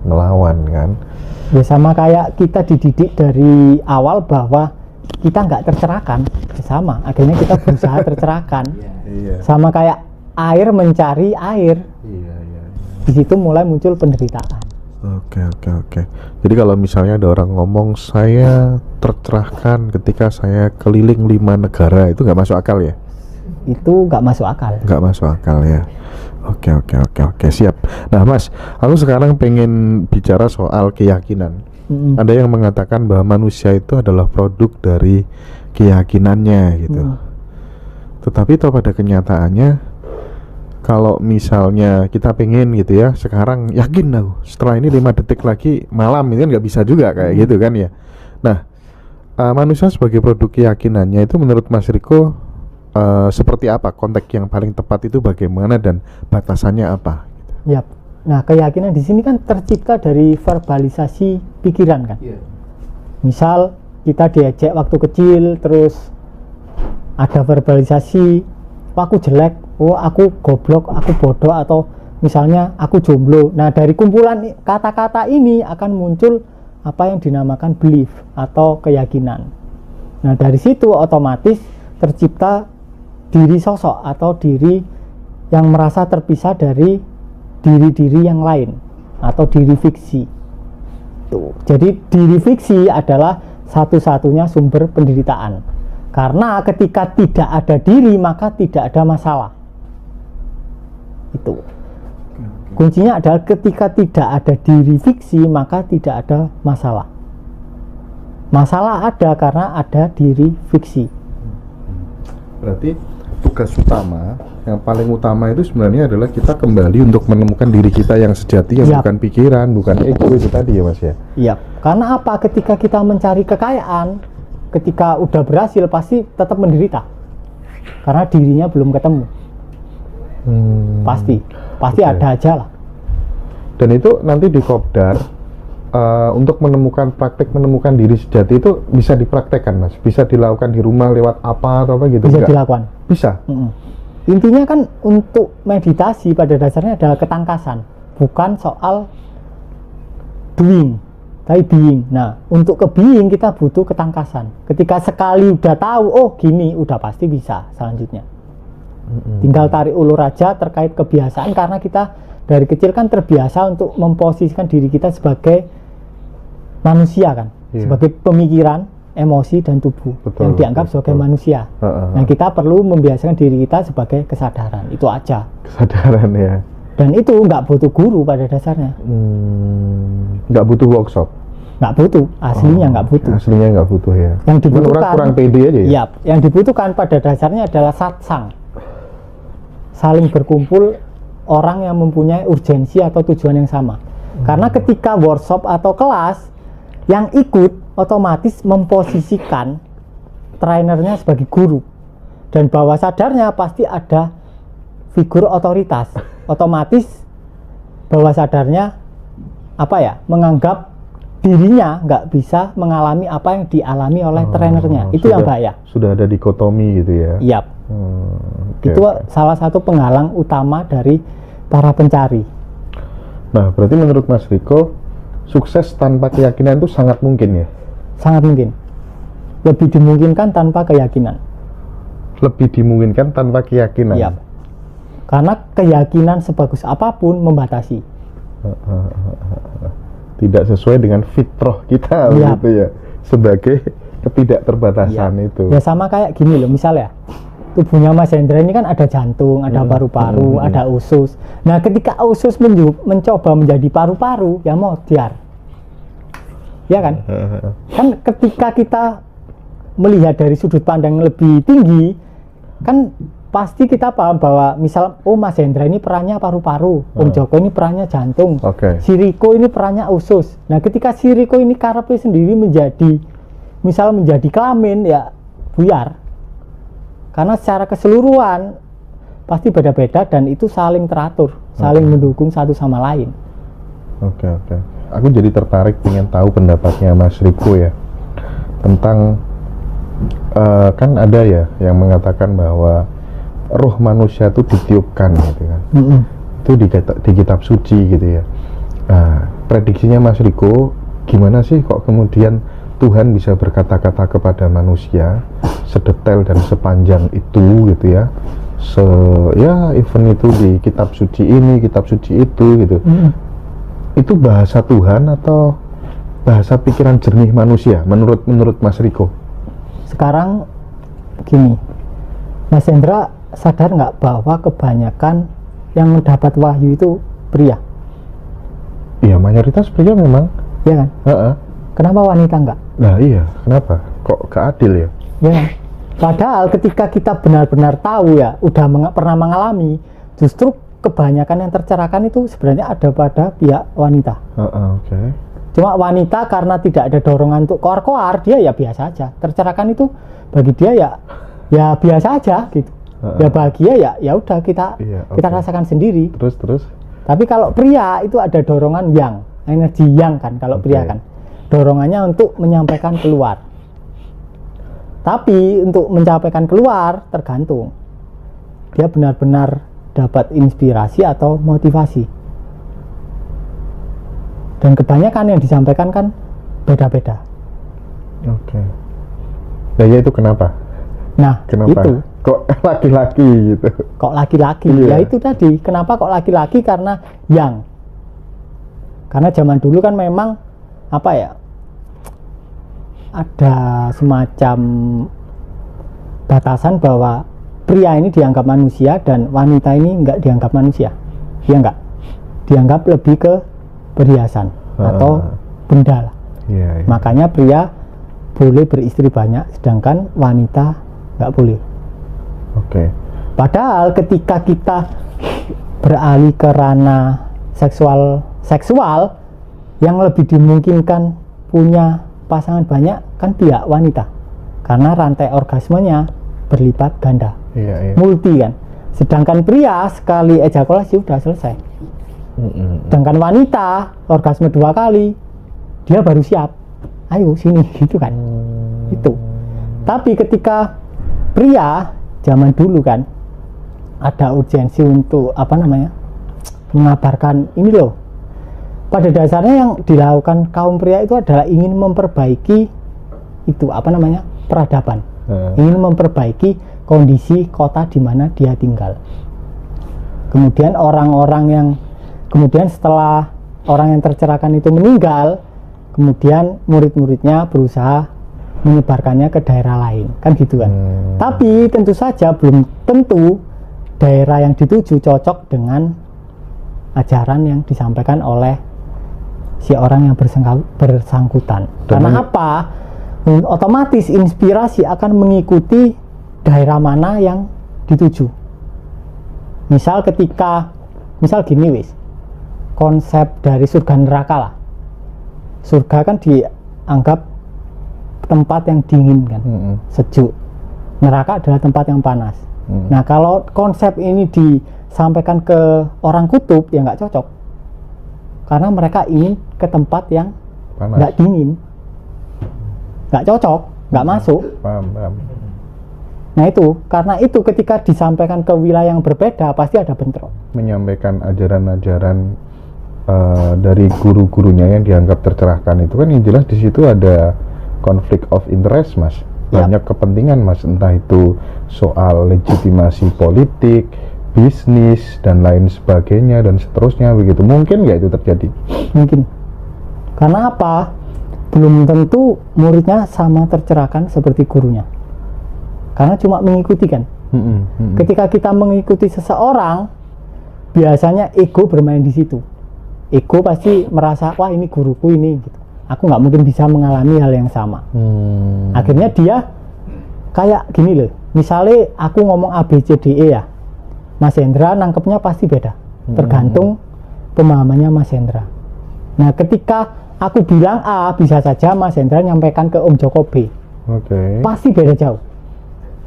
melawan kan. Ya sama kayak kita dididik dari awal bahwa kita nggak tercerahkan, sama. Akhirnya kita berusaha tercerahkan. Sama kayak air mencari air. Di situ mulai muncul penderitaan. Oke. Jadi kalau misalnya ada orang ngomong saya tercerahkan ketika saya keliling 5 negara, itu nggak masuk akal ya? Itu nggak masuk akal. Nggak masuk akal ya. Oke, siap. Nah Mas, aku sekarang pengen bicara soal keyakinan. Ada yang mengatakan bahwa manusia itu adalah produk dari keyakinannya gitu. Tetapi toh pada kenyataannya, kalau misalnya kita pengen gitu ya, sekarang yakin aku setelah ini 5 detik lagi malam, itu kan nggak bisa juga kayak gitu kan ya. Nah, manusia sebagai produk keyakinannya itu menurut Mas Riko seperti apa? Konteks yang paling tepat itu bagaimana dan batasannya apa? Yap. Nah, keyakinan di sini kan tercipta dari verbalisasi pikiran kan. Misal kita diajak waktu kecil, terus ada verbalisasi, aku jelek, aku goblok, aku bodoh, atau misalnya aku jomblo. Nah, dari kumpulan kata-kata ini akan muncul apa yang dinamakan belief atau keyakinan. Nah, dari situ otomatis tercipta diri sosok atau diri yang merasa terpisah dari diri-diri yang lain atau diri fiksi. Tuh. Jadi diri fiksi adalah satu-satunya sumber penderitaan. Karena ketika tidak ada diri maka tidak ada masalah. Itu. Kuncinya adalah ketika tidak ada diri fiksi maka tidak ada masalah. Masalah ada karena ada diri fiksi. Berarti tugas utama, yang paling utama itu sebenarnya adalah kita kembali untuk menemukan diri kita yang sejati, yang bukan pikiran, bukan ego itu tadi ya Mas ya? Iya, karena apa? Ketika kita mencari kekayaan, ketika udah berhasil pasti tetap menderita. Karena dirinya belum ketemu. Pasti Okay. ada aja lah. Dan itu nanti di Kopdar untuk menemukan diri sejati itu bisa dipraktekkan Mas, bisa dilakukan di rumah lewat apa atau apa gitu? Bisa dilakukan. Bisa. Intinya kan untuk meditasi pada dasarnya adalah ketangkasan, bukan soal doing, tapi being. Nah, untuk ke being kita butuh ketangkasan. Ketika sekali udah tahu, oh gini, udah pasti bisa selanjutnya. Tinggal tarik ulur aja terkait kebiasaan, karena kita dari kecil kan terbiasa untuk memposisikan diri kita sebagai manusia kan, sebagai pemikiran, emosi dan tubuh. Betul, yang dianggap sebagai manusia. Nah, kita perlu membiasakan diri kita sebagai kesadaran. Itu aja. Kesadaran ya. Dan itu nggak butuh guru pada dasarnya. Nggak butuh workshop. Nggak butuh, aslinya nggak butuh. Aslinya nggak butuh ya. Yang dibutuhkan kurang pede aja ya. Iya, yang dibutuhkan pada dasarnya adalah satsang. Saling berkumpul orang yang mempunyai urgensi atau tujuan yang sama. Karena ketika workshop atau kelas, yang ikut otomatis memposisikan trainernya sebagai guru, dan bawah sadarnya pasti ada figur otoritas. Otomatis bawah sadarnya menganggap dirinya nggak bisa mengalami apa yang dialami oleh trainernya. Itu yang bahaya. Sudah ada dikotomi gitu ya. Iya. Itu salah satu penghalang utama dari para pencari. Nah, berarti menurut Mas Riko, sukses tanpa keyakinan itu sangat mungkin ya? Sangat mungkin. Lebih dimungkinkan tanpa keyakinan. Lebih dimungkinkan tanpa keyakinan? Iya. Karena keyakinan sebagus apapun membatasi. Tidak sesuai dengan fitrah kita gitu ya, sebagai ketidakterbatasan itu. Ya sama kayak gini loh, misalnya tubuhnya Mas Hendra ini kan ada jantung, ada paru-paru, ada usus. Nah, ketika usus mencoba menjadi paru-paru, ya mau diar. Ya kan? Kan ketika kita melihat dari sudut pandang lebih tinggi, kan pasti kita paham bahwa misal, oh Mas Hendra ini perannya paru-paru, Om Joko ini perannya jantung, si Riko ini perannya usus. Nah, ketika si Riko ini karepnya sendiri menjadi kelamin, ya buyar. Karena secara keseluruhan pasti beda-beda dan itu saling teratur, saling mendukung satu sama lain. Oke. Aku jadi tertarik ingin tahu pendapatnya Mas Riko ya tentang kan ada ya yang mengatakan bahwa roh manusia itu ditiupkan gitu kan. Itu di kitab suci gitu ya. Nah, prediksinya Mas Riko gimana sih kok kemudian Tuhan bisa berkata-kata kepada manusia sedetail dan sepanjang itu gitu ya. Even itu di kitab suci ini, kitab suci itu gitu. Itu bahasa Tuhan atau bahasa pikiran jernih manusia menurut Mas Riko? Sekarang gini, Mas Hendra sadar nggak bahwa kebanyakan yang mendapat wahyu itu pria? Iya, mayoritas pria memang. Iya kan? Kenapa wanita enggak? Nah iya, kenapa? Kok gak adil ya? Ya kan? Padahal ketika kita benar-benar tahu ya, udah pernah mengalami, justru kebanyakan yang tercerahkan itu sebenarnya ada pada pihak wanita. Cuma wanita karena tidak ada dorongan untuk koar-koar, dia ya biasa aja. Tercerahkan itu bagi dia ya biasa aja gitu. Ya bahagia ya udah kita rasakan sendiri. Terus. Tapi kalau pria itu ada dorongan yang, energi yang kan kalau pria kan. Dorongannya untuk menyampaikan keluar. Tapi untuk menyampaikan keluar tergantung. Dia benar-benar dapat inspirasi atau motivasi. Dan kebanyakan yang disampaikan kan beda-beda. Ya itu kenapa? Nah, kok laki-laki gitu. Kok laki-laki? Iya. Ya itu tadi, kenapa kok laki-laki? Karena karena zaman dulu kan memang apa ya, ada semacam batasan bahwa pria ini dianggap manusia dan wanita ini enggak dianggap manusia. Ya enggak, dianggap lebih ke perhiasan atau benda lah. Iya. Makanya pria boleh beristri banyak, sedangkan wanita nggak boleh. Oke. Padahal ketika kita beralih ke ranah seksual yang lebih dimungkinkan punya pasangan banyak kan pihak wanita, karena rantai orgasmenya berlipat ganda, Iya. multi kan. Sedangkan pria sekali ejakulasi sudah selesai. Sedangkan wanita orgasme 2 kali dia baru siap, ayo sini gitu kan. Itu. Tapi ketika pria zaman dulu kan ada urgensi untuk apa namanya, mengabarkan ini loh. Pada dasarnya yang dilakukan kaum pria itu adalah ingin memperbaiki itu apa namanya, peradaban. Ingin memperbaiki kondisi kota di mana dia tinggal. Kemudian kemudian setelah orang yang tercerahkan itu meninggal, kemudian murid-muridnya berusaha menyebarkannya ke daerah lain, kan gitu kan. Tapi tentu saja belum tentu daerah yang dituju cocok dengan ajaran yang disampaikan oleh si orang yang bersangkutan. Karena apa? Otomatis inspirasi akan mengikuti daerah mana yang dituju. Misal gini wis, konsep dari surga neraka lah. Surga kan dianggap tempat yang dingin kan, sejuk. Neraka adalah tempat yang panas. Nah kalau konsep ini disampaikan ke orang kutub ya nggak cocok, karena mereka ingin ke tempat yang nggak dingin, nggak cocok, nggak masuk. Paham. Nah itu, karena itu ketika disampaikan ke wilayah yang berbeda pasti ada bentrok. Menyampaikan ajaran-ajaran dari guru-gurunya yang dianggap tercerahkan itu kan yang jelas di situ ada konflik of interest, Mas. Banyak kepentingan, Mas, entah itu soal legitimasi politik, bisnis dan lain sebagainya dan seterusnya begitu. Mungkin nggak itu terjadi? Mungkin. Karena apa? Belum tentu muridnya sama tercerahkan seperti gurunya. Karena cuma mengikuti kan. Ketika kita mengikuti seseorang, biasanya ego bermain di situ. Ego pasti merasa, wah ini guruku ini gitu. Aku nggak mungkin bisa mengalami hal yang sama. Akhirnya dia kayak gini loh. Misalnya aku ngomong A, B, C, D, E ya, Mas Hendra nangkepnya pasti beda. Tergantung pemahamannya Mas Hendra. Nah ketika aku bilang A, bisa saja Mas Hendra nyampaikan ke Om Joko B. Pasti beda jauh.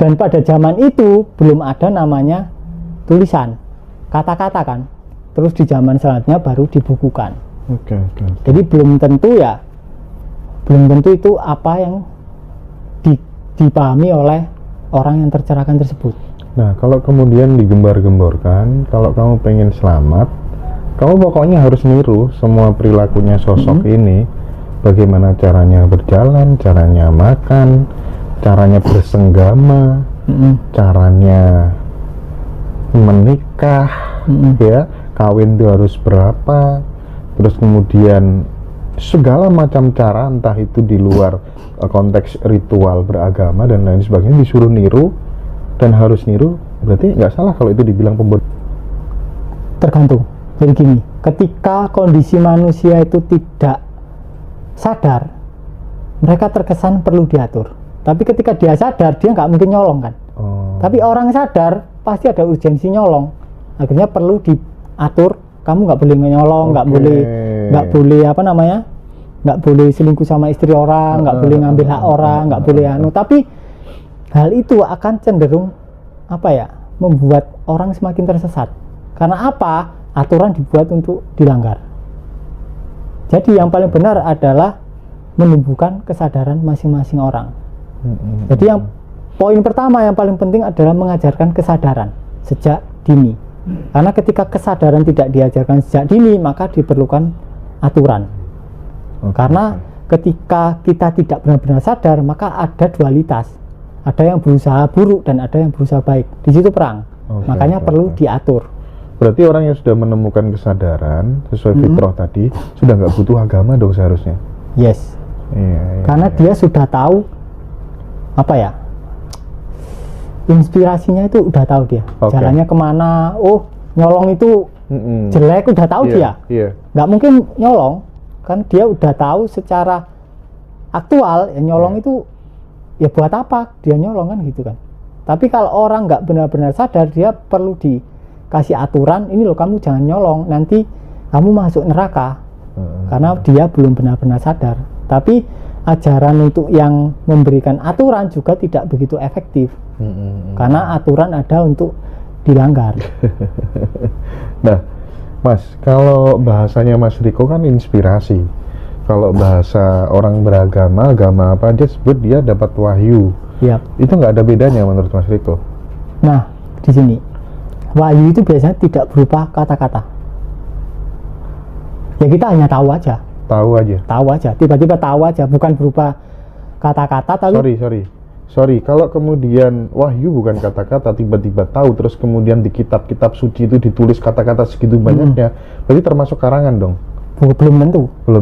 Dan pada zaman itu belum ada namanya tulisan, kata-kata kan. Terus di zaman selanjutnya baru dibukukan. Jadi belum tentu itu apa yang dipahami oleh orang yang tercerahkan tersebut. Nah, kalau kemudian digembar-gemborkan, kalau kamu pengen selamat, kamu pokoknya harus niru semua perilakunya sosok ini. Bagaimana caranya berjalan, caranya makan, caranya bersenggama, caranya menikah, ya, kawin itu harus berapa, terus kemudian segala macam cara, entah itu di luar konteks ritual beragama dan lain sebagainya, disuruh niru dan harus niru. Berarti nggak salah kalau itu dibilang pembodohan. Tergantung. Jadi gini, ketika kondisi manusia itu tidak sadar, mereka terkesan perlu diatur. Tapi ketika dia sadar, dia nggak mungkin nyolong kan. Tapi orang sadar pasti ada urgensi nyolong. Akhirnya perlu diatur. Kamu nggak boleh nyolong, nggak boleh apa namanya, nggak boleh selingkuh sama istri orang, nggak boleh ngambil hak orang, nggak boleh anu. Tapi hal itu akan cenderung apa ya, membuat orang semakin tersesat. Karena apa? Aturan dibuat untuk dilanggar. Jadi yang paling benar adalah menumbuhkan kesadaran masing-masing orang. Jadi yang poin pertama yang paling penting adalah mengajarkan kesadaran sejak dini. Karena ketika kesadaran tidak diajarkan sejak dini, maka diperlukan aturan. Karena ketika kita tidak benar-benar sadar, maka ada dualitas. Ada yang berusaha buruk dan ada yang berusaha baik. Di situ perang. Makanya perlu diatur. Berarti orang yang sudah menemukan kesadaran sesuai fitrah tadi sudah nggak butuh agama dong seharusnya. Yes. Iya, karena dia sudah tahu apa ya? Inspirasinya itu udah tahu dia. Jalannya kemana? Oh, nyolong itu jelek, udah tahu dia. Nggak mungkin nyolong, kan dia udah tahu secara aktual ya, nyolong itu ya buat apa dia nyolong kan gitu kan. Tapi kalau orang nggak benar-benar sadar, dia perlu dikasih aturan, ini loh kamu jangan nyolong, nanti kamu masuk neraka. Karena dia belum benar-benar sadar. Tapi ajaran untuk yang memberikan aturan juga tidak begitu efektif. Karena aturan ada untuk dilanggar. Nah, Mas, kalau bahasanya Mas Riko kan inspirasi. Kalau bahasa orang beragama, agama apa aja sebut dia dapat wahyu. Itu nggak ada bedanya menurut Mas Riko. Nah, di sini wahyu itu biasanya tidak berupa kata-kata. Ya kita hanya tahu aja. Tahu aja. Tiba-tiba tahu aja, bukan berupa kata-kata. Tapi sorry. Kalau kemudian wahyu bukan kata-kata, tiba-tiba tahu, terus kemudian di kitab-kitab suci itu ditulis kata-kata segitu banyaknya, berarti termasuk karangan dong? Belum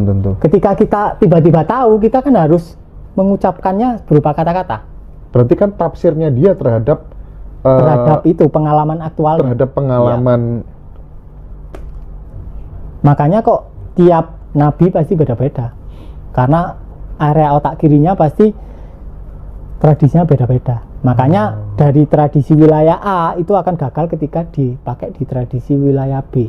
tentu. Ketika kita tiba-tiba tahu, kita kan harus mengucapkannya berupa kata-kata. Berarti kan tafsirnya dia terhadap itu pengalaman aktual. Terhadap pengalaman. Makanya kok tiap nabi pasti beda-beda. Karena area otak kirinya pasti tradisinya beda-beda. Makanya dari tradisi wilayah A itu akan gagal ketika dipakai di tradisi wilayah B.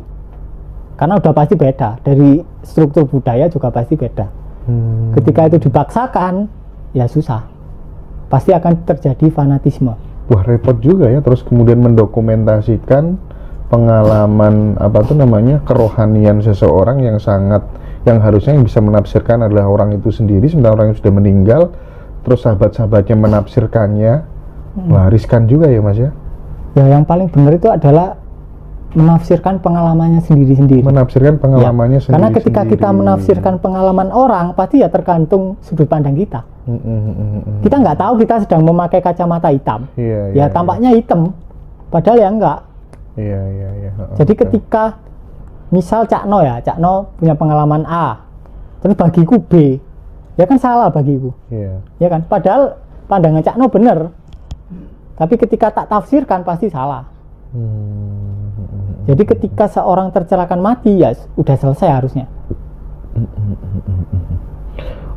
Karena udah pasti beda, dari struktur budaya juga pasti beda. Ketika itu dipaksakan, ya susah. Pasti akan terjadi fanatisme. Wah, repot juga ya, terus kemudian mendokumentasikan pengalaman kerohanian seseorang yang harusnya yang bisa menafsirkan adalah orang itu sendiri, sementara orang yang sudah meninggal, terus sahabat-sahabatnya menafsirkannya. Wah, riskan juga ya Mas ya. Ya, yang paling benar itu adalah menafsirkan pengalamannya sendiri-sendiri. Karena ketika kita menafsirkan pengalaman orang, pasti ya tergantung sudut pandang kita. Kita nggak tahu kita sedang memakai kacamata hitam. Tampaknya hitam, padahal ya enggak. Jadi ketika misal Cakno punya pengalaman A, terus bagiku B, ya kan salah bagiku. Ya kan, padahal pandangan Cakno benar. Tapi ketika tak tafsirkan pasti salah. Jadi ketika seorang tercelakakan mati, ya udah selesai harusnya.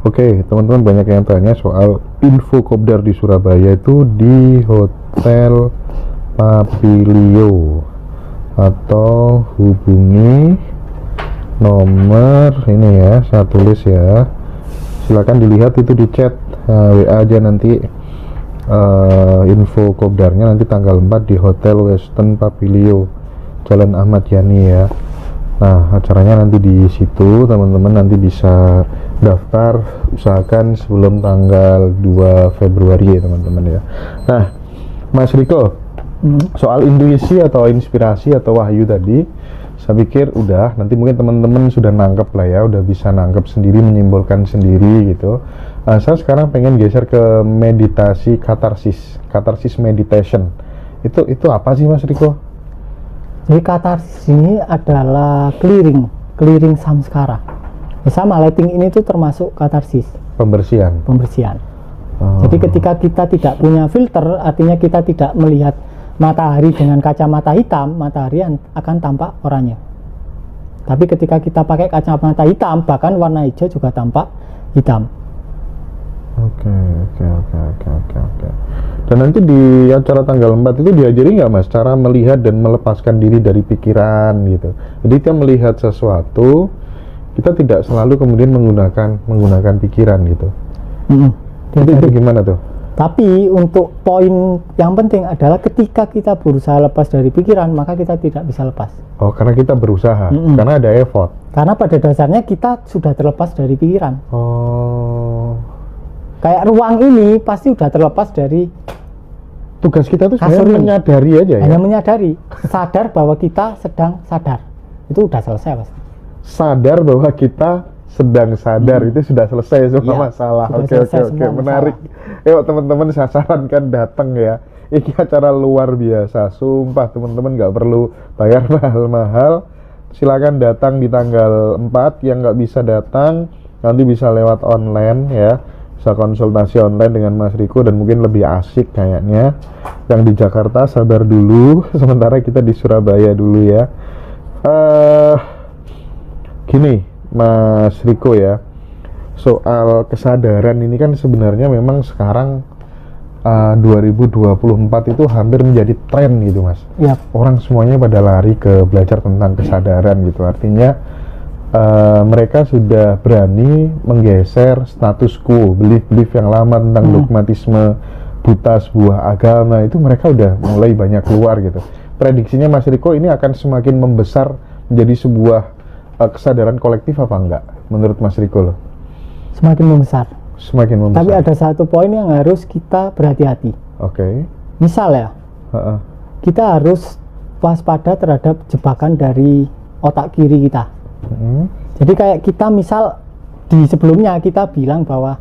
Oke, teman-teman banyak yang tanya soal info kopdar di Surabaya itu di Hotel Papilio, atau hubungi nomor ini ya, saya tulis ya. Silakan dilihat itu di chat WA aja nanti. Info kopdarnya nanti tanggal 4 di Hotel Western Papilio, Jalan Ahmad Yani ya. Nah, acaranya nanti di situ, teman-teman nanti bisa daftar, usahakan sebelum tanggal 2 Februari ya teman-teman ya. Nah, Mas Riko, soal intuisi atau inspirasi atau wahyu tadi, saya pikir udah, nanti mungkin teman-teman sudah nangkep lah ya, udah bisa nangkep sendiri, menyimpulkan sendiri gitu. Saya sekarang pengen geser ke meditasi katarsis meditation. Itu apa sih Mas Riko? Jadi katarsis ini adalah clearing samskara. Ya sama, lighting ini tuh termasuk katarsis. Pembersihan. Jadi ketika kita tidak punya filter, artinya kita tidak melihat matahari dengan kacamata hitam, matahari akan tampak oranye. Tapi ketika kita pakai kacamata hitam, bahkan warna hijau juga tampak hitam. Oke. Dan nanti di acara tanggal 4 itu diajari nggak Mas cara melihat dan melepaskan diri dari pikiran gitu. Jadi kita melihat sesuatu, kita tidak selalu kemudian menggunakan pikiran gitu. Itu gimana tuh? Tapi untuk poin yang penting adalah ketika kita berusaha lepas dari pikiran, maka kita tidak bisa lepas. Oh, karena kita berusaha, karena ada effort. Karena pada dasarnya kita sudah terlepas dari pikiran. Oh. Kayak ruang ini pasti sudah terlepas dari tugas kita tuh sebenarnya menyadari aja ya. Hanya menyadari, sadar bahwa kita sedang sadar. Itu udah selesai pasti. Sadar bahwa kita sedang sadar itu sudah selesai semua masalah. Oke, menarik. Yuk teman-teman, saya sarankan datang ya. Ini acara luar biasa, sumpah teman-teman, nggak perlu bayar mahal-mahal. Silakan datang di tanggal 4. Yang nggak bisa datang nanti bisa lewat online ya, bisa konsultasi online dengan Mas Riko dan mungkin lebih asik kayaknya. Yang di Jakarta sabar dulu, sementara kita di Surabaya dulu ya. Gini Mas Riko ya, soal kesadaran ini kan sebenarnya memang sekarang 2024 itu hampir menjadi tren gitu Mas. Orang semuanya pada lari ke belajar tentang kesadaran gitu. Artinya mereka sudah berani menggeser status quo, belief yang lama tentang dogmatisme buta sebuah agama, itu mereka udah mulai banyak keluar gitu. Prediksinya Mas Riko ini akan semakin membesar menjadi sebuah kesadaran kolektif apa enggak menurut Mas Riko loh? Semakin membesar. Tapi ada satu poin yang harus kita berhati-hati. Misal ya, kita harus waspada terhadap jebakan dari otak kiri kita. Jadi kayak kita misal di sebelumnya kita bilang bahwa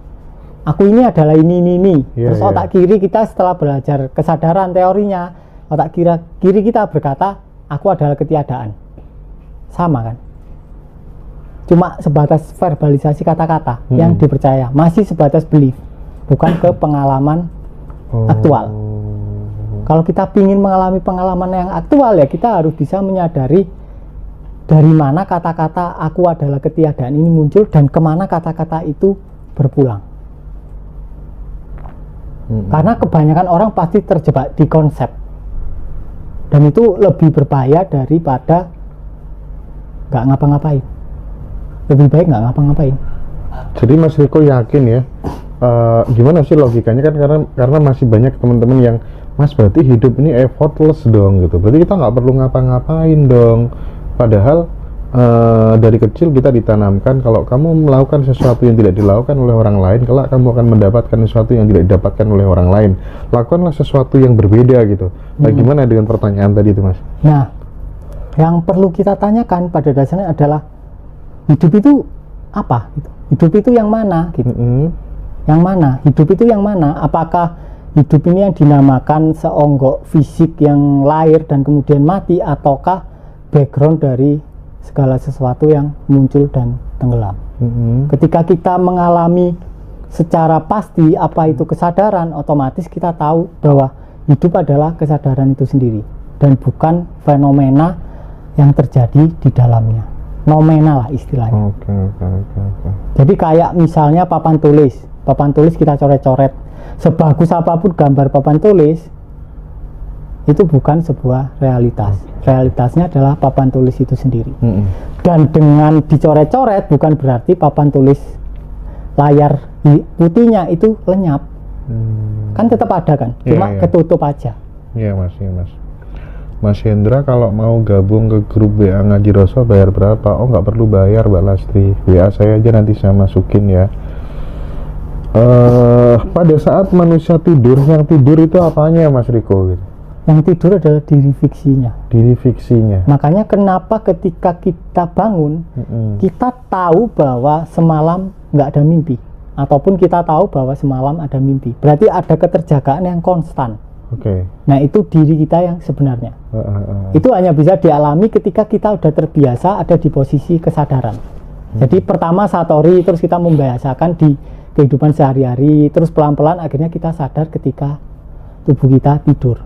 aku ini adalah ini. Terus otak kiri kita setelah belajar kesadaran teorinya, otak kiri kita berkata aku adalah ketiadaan. Sama kan? Cuma sebatas verbalisasi kata-kata yang dipercaya, masih sebatas belief, bukan ke pengalaman aktual. Kalau kita ingin mengalami pengalaman yang aktual ya kita harus bisa menyadari dari mana kata-kata aku adalah ketiadaan ini muncul dan kemana kata-kata itu berpulang. Karena kebanyakan orang pasti terjebak di konsep dan itu lebih berbahaya daripada nggak ngapa-ngapain. Lebih baik nggak ngapa-ngapain. Jadi Mas Riko yakin ya, gimana sih logikanya kan, karena masih banyak teman-teman yang Mas berarti hidup ini effortless dong gitu, berarti kita nggak perlu ngapa-ngapain dong. Padahal dari kecil kita ditanamkan kalau kamu melakukan sesuatu yang tidak dilakukan oleh orang lain, kelak kamu akan mendapatkan sesuatu yang tidak didapatkan oleh orang lain. Lakukanlah sesuatu yang berbeda gitu. Bagaimana dengan pertanyaan tadi itu Mas? Nah, yang perlu kita tanyakan pada dasarnya adalah hidup itu apa? Hidup itu yang mana? Gitu. Yang mana? Hidup itu yang mana? Apakah hidup ini yang dinamakan seonggok fisik yang lahir dan kemudian mati, ataukah background dari segala sesuatu yang muncul dan tenggelam? Ketika kita mengalami secara pasti apa itu kesadaran, otomatis kita tahu bahwa hidup adalah kesadaran itu sendiri dan bukan fenomena yang terjadi di dalamnya. Nomena lah istilahnya. Jadi kayak misalnya papan tulis kita coret-coret, sebagus apapun gambar papan tulis itu bukan sebuah realitas. Realitasnya adalah papan tulis itu sendiri. Dan dengan dicoret-coret bukan berarti papan tulis layar putihnya itu lenyap. Kan tetap ada kan, cuma ketutup aja. Iya Mas. Mas Hendra kalau mau gabung ke grup WA Ngaji Rasul bayar berapa? Oh nggak perlu bayar Mbak Lastri, WA saya aja nanti saya masukin ya. Pada saat manusia tidur, yang tidur itu apanya Mas Riko gitu? Yang tidur adalah diri fiksinya. Diri fiksinya. Makanya kenapa ketika kita bangun, kita tahu bahwa semalam nggak ada mimpi, ataupun kita tahu bahwa semalam ada mimpi. Berarti ada keterjagaan yang konstan. Nah itu diri kita yang sebenarnya. Itu hanya bisa dialami ketika kita udah terbiasa ada di posisi kesadaran. Jadi pertama satori, terus kita membiasakan di kehidupan sehari-hari, terus pelan-pelan akhirnya kita sadar ketika tubuh kita tidur.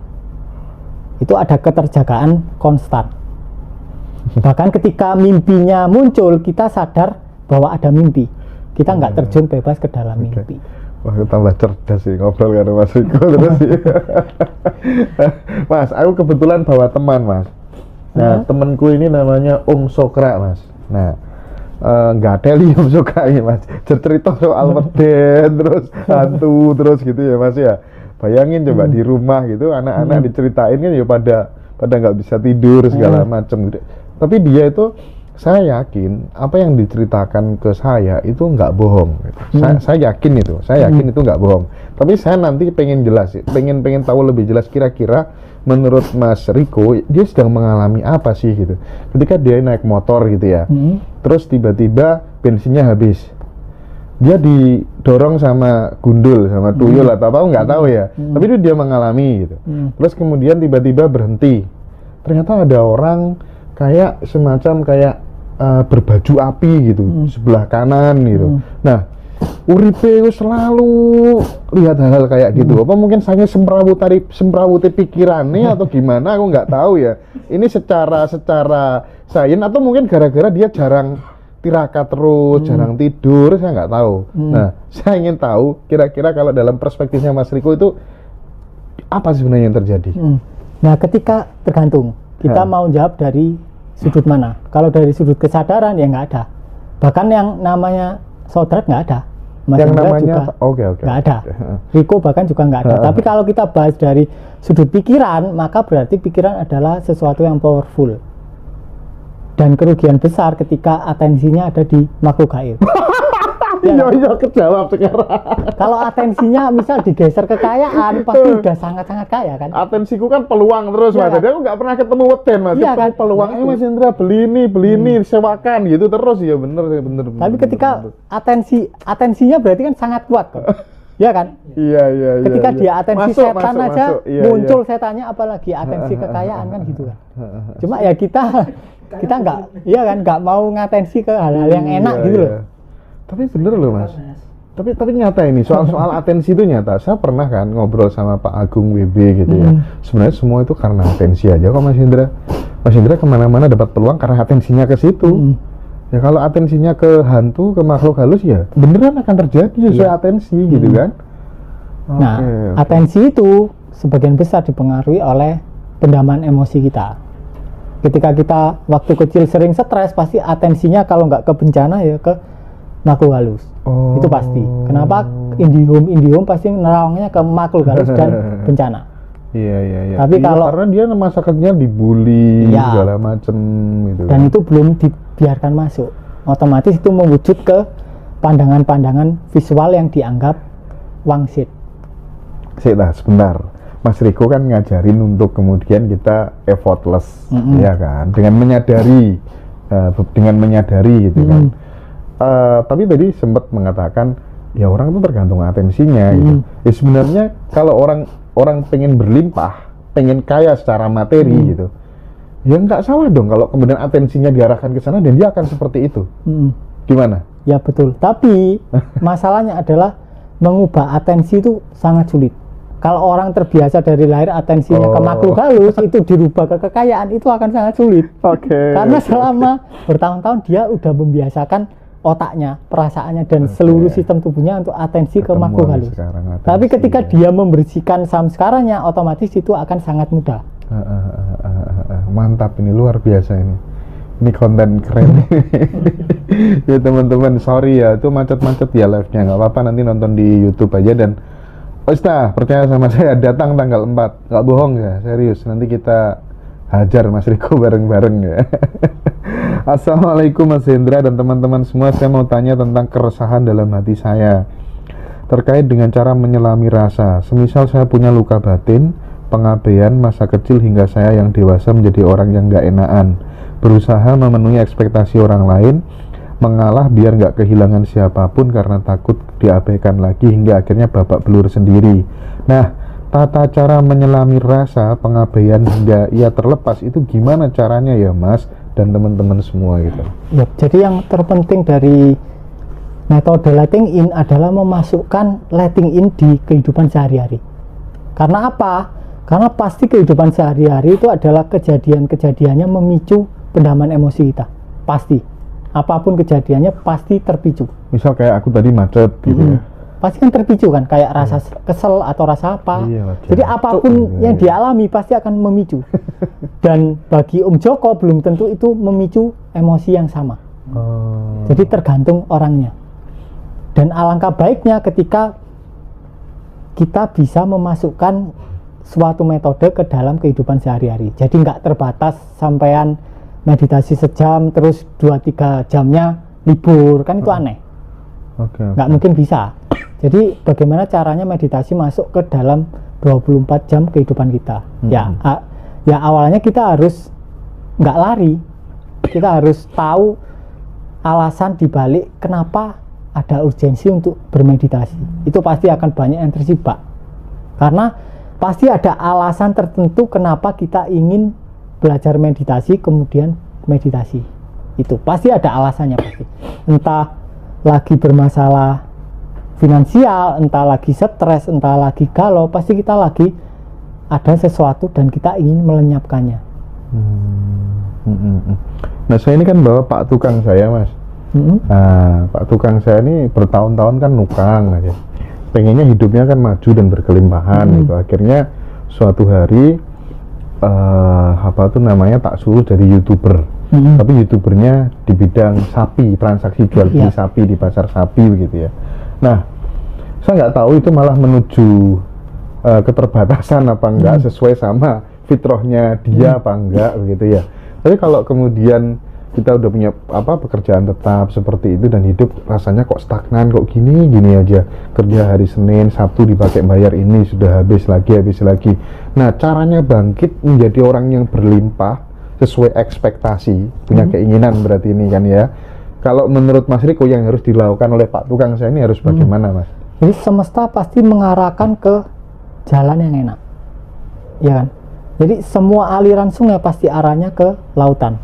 Itu ada keterjagaan konstan. Bahkan ketika mimpinya muncul, kita sadar bahwa ada mimpi. Kita nggak terjun bebas ke dalam mimpi. Wah, tambah cerdas sih ngobrol karena Mas Riko terus ya. Mas, aku kebetulan bawa teman Mas. Nah, temanku ini namanya Ung Sokra Mas. Nah, nggak ada liam suka ini Mas. Cerita soal weden terus hantu terus gitu ya Mas ya. Bayangin coba di rumah gitu anak-anak diceritain kan ya pada nggak bisa tidur segala macam gitu. Tapi dia itu saya yakin apa yang diceritakan ke saya itu nggak bohong gitu. Saya yakin itu nggak bohong, tapi saya nanti pengen jelas, pengen tahu lebih jelas kira-kira menurut Mas Riko dia sedang mengalami apa sih gitu ketika dia naik motor gitu ya, terus tiba-tiba bensinnya habis, dia didorong sama gundul, sama tuyul atau apa nggak tahu ya, tapi itu dia mengalami gitu. Terus kemudian tiba-tiba berhenti, ternyata ada orang kayak semacam kayak berbaju api gitu sebelah kanan gitu. Nah, uripe selalu lihat hal-hal kayak gitu. Apa mungkin saya semprawuti pikirannya atau gimana? Aku nggak tahu ya. Ini secara sains atau mungkin gara-gara dia jarang tirakat terus, jarang tidur, saya nggak tahu. Nah, saya ingin tahu kira-kira kalau dalam perspektifnya Mas Riko itu apa sebenarnya yang terjadi? Nah, ketika tergantung kita mau jawab dari sudut mana. Kalau dari sudut kesadaran ya nggak ada. Bahkan yang namanya Sodrat nggak ada. Mas yang Hendra namanya juga nggak ada. Riko bahkan juga nggak ada. Tapi kalau kita bahas dari sudut pikiran, maka berarti pikiran adalah sesuatu yang powerful. Dan kerugian besar ketika atensinya ada di makhluk gaib. Iya, kejawab sekarang. Kalau atensinya misal digeser kekayaan, pasti udah sangat-sangat kaya kan. Atensiku kan peluang terus, Mas. Jadi aku nggak pernah ketemu weden, Mas. Iya kan? Peluang, Mas Hendra beli ini, sewakan gitu terus ya, bener. Tapi ketika atensinya berarti kan sangat kuat kok. Ya kan? Iya. Ketika dia atensi masuk, setan masuk, aja masuk. Iya, muncul setannya, apalagi atensi kekayaan kan gitu kan. Cuma ya kita nggak mau ngatensi ke hal-hal yang enak gitu loh. Tapi bener loh Mas. Tapi nyata ini soal atensi itu nyata. Saya pernah kan ngobrol sama Pak Agung WB gitu ya. Sebenarnya semua itu karena atensi aja kok Mas Hendra. Mas Hendra kemana-mana dapat peluang karena atensinya ke situ. Ya kalau atensinya ke hantu, ke makhluk halus ya beneran akan terjadi sesuai atensi gitu kan. Nah, atensi itu sebagian besar dipengaruhi oleh pendaman emosi kita. Ketika kita waktu kecil sering stres, pasti atensinya kalau nggak ke bencana ya ke makhluk halus. Itu pasti. Kenapa Indihome pasti nerawangnya ke makhluk halus dan bencana. Iya. Tapi kalau karena dia masa kecilnya dibully segala macem gitu. Dan itu belum dibiarkan masuk. Otomatis itu mewujud ke pandangan-pandangan visual yang dianggap wangsit. Sebentar. Mas Riko kan ngajarin untuk kemudian kita effortless, ya kan, dengan menyadari gitu kan. Tapi tadi sempat mengatakan ya orang itu tergantung atensinya gitu. Ya sebenarnya kalau orang pengen berlimpah, pengen kaya secara materi gitu, ya nggak salah dong kalau kemudian atensinya diarahkan ke sana dan dia akan seperti itu. Gimana? Ya betul. Tapi masalahnya adalah mengubah atensi itu sangat sulit. Kalau orang terbiasa dari lahir atensinya ke makhluk halus, itu dirubah ke kekayaan itu akan sangat sulit. Karena selama bertahun-tahun dia udah membiasakan otaknya, perasaannya dan seluruh sistem tubuhnya untuk atensi ke makhluk halus. Tapi ketika dia membersihkan samskaranya, otomatis itu akan sangat mudah. Mantap, ini luar biasa ini. Ini konten keren. Ya teman-teman, sorry ya, itu macet-macet ya live-nya. Nggak apa-apa, nanti nonton di YouTube aja. Dan percaya sama saya, datang tanggal 4. Nggak bohong ya, serius. Nanti kita hajar Mas Riko bareng-bareng ya. Assalamualaikum Mas Hendra dan teman-teman semua. Saya mau tanya tentang keresahan dalam hati saya terkait dengan cara menyelami rasa. Semisal saya punya luka batin, pengabaian masa kecil hingga saya yang dewasa menjadi orang yang nggak enakan, berusaha memenuhi ekspektasi orang lain, mengalah biar nggak kehilangan siapapun karena takut diabaikan lagi hingga akhirnya babak belur sendiri. Nah, tata cara menyelami rasa pengabaian hingga ia terlepas itu gimana caranya ya Mas dan teman-teman semua gitu? Ya, jadi yang terpenting dari metode letting in adalah memasukkan letting in di kehidupan sehari-hari. Karena apa? Karena pasti kehidupan sehari-hari itu adalah kejadian-kejadiannya memicu pendaman emosi kita. Pasti. Apapun kejadiannya pasti terpicu. Misal kayak aku tadi macet gitu ya. Pasti kan terpicu kan, kayak rasa kesel atau rasa apa. Jadi apapun yang dialami pasti akan memicu. Dan bagi Om Joko belum tentu itu memicu emosi yang sama. Jadi tergantung orangnya. Dan alangkah baiknya ketika kita bisa memasukkan suatu metode ke dalam kehidupan sehari-hari. Jadi nggak terbatas sampean meditasi sejam terus 2-3 jamnya libur, kan itu aneh. Nggak mungkin bisa. Jadi bagaimana caranya meditasi masuk ke dalam 24 jam kehidupan kita. Ya awalnya kita harus nggak lari, kita harus tahu alasan dibalik kenapa ada urgensi untuk bermeditasi. Itu pasti akan banyak yang tersibak, karena pasti ada alasan tertentu kenapa kita ingin belajar meditasi, kemudian meditasi. Itu pasti ada alasannya pasti. Entah lagi bermasalah finansial, entah lagi stres, entah lagi galau, pasti kita lagi ada sesuatu dan kita ingin melenyapkannya. Nah, saya ini kan bawa Pak Tukang saya, Mas. Nah, Pak Tukang saya ini bertahun-tahun kan nukang aja. Pengennya hidupnya kan maju dan berkelimpahan gitu. Akhirnya suatu hari tak suruh jadi YouTuber. Tapi YouTubernya di bidang sapi, transaksi jual beli sapi di pasar sapi begitu ya. Nah, saya nggak tahu itu malah menuju keterbatasan apa enggak, sesuai sama fitrahnya dia apa enggak begitu ya. Tapi kalau kemudian kita udah punya pekerjaan tetap seperti itu dan hidup rasanya kok stagnan, kok gini aja, kerja hari Senin, Sabtu dipakai bayar ini sudah habis lagi. Nah, caranya bangkit menjadi orang yang berlimpah sesuai ekspektasi, punya keinginan berarti ini kan ya. Kalau menurut Mas Riko yang harus dilakukan oleh Pak Tukang saya ini harus bagaimana, Mas? Jadi semesta pasti mengarahkan ke jalan yang enak, ya kan? Jadi semua aliran sungai pasti arahnya ke lautan.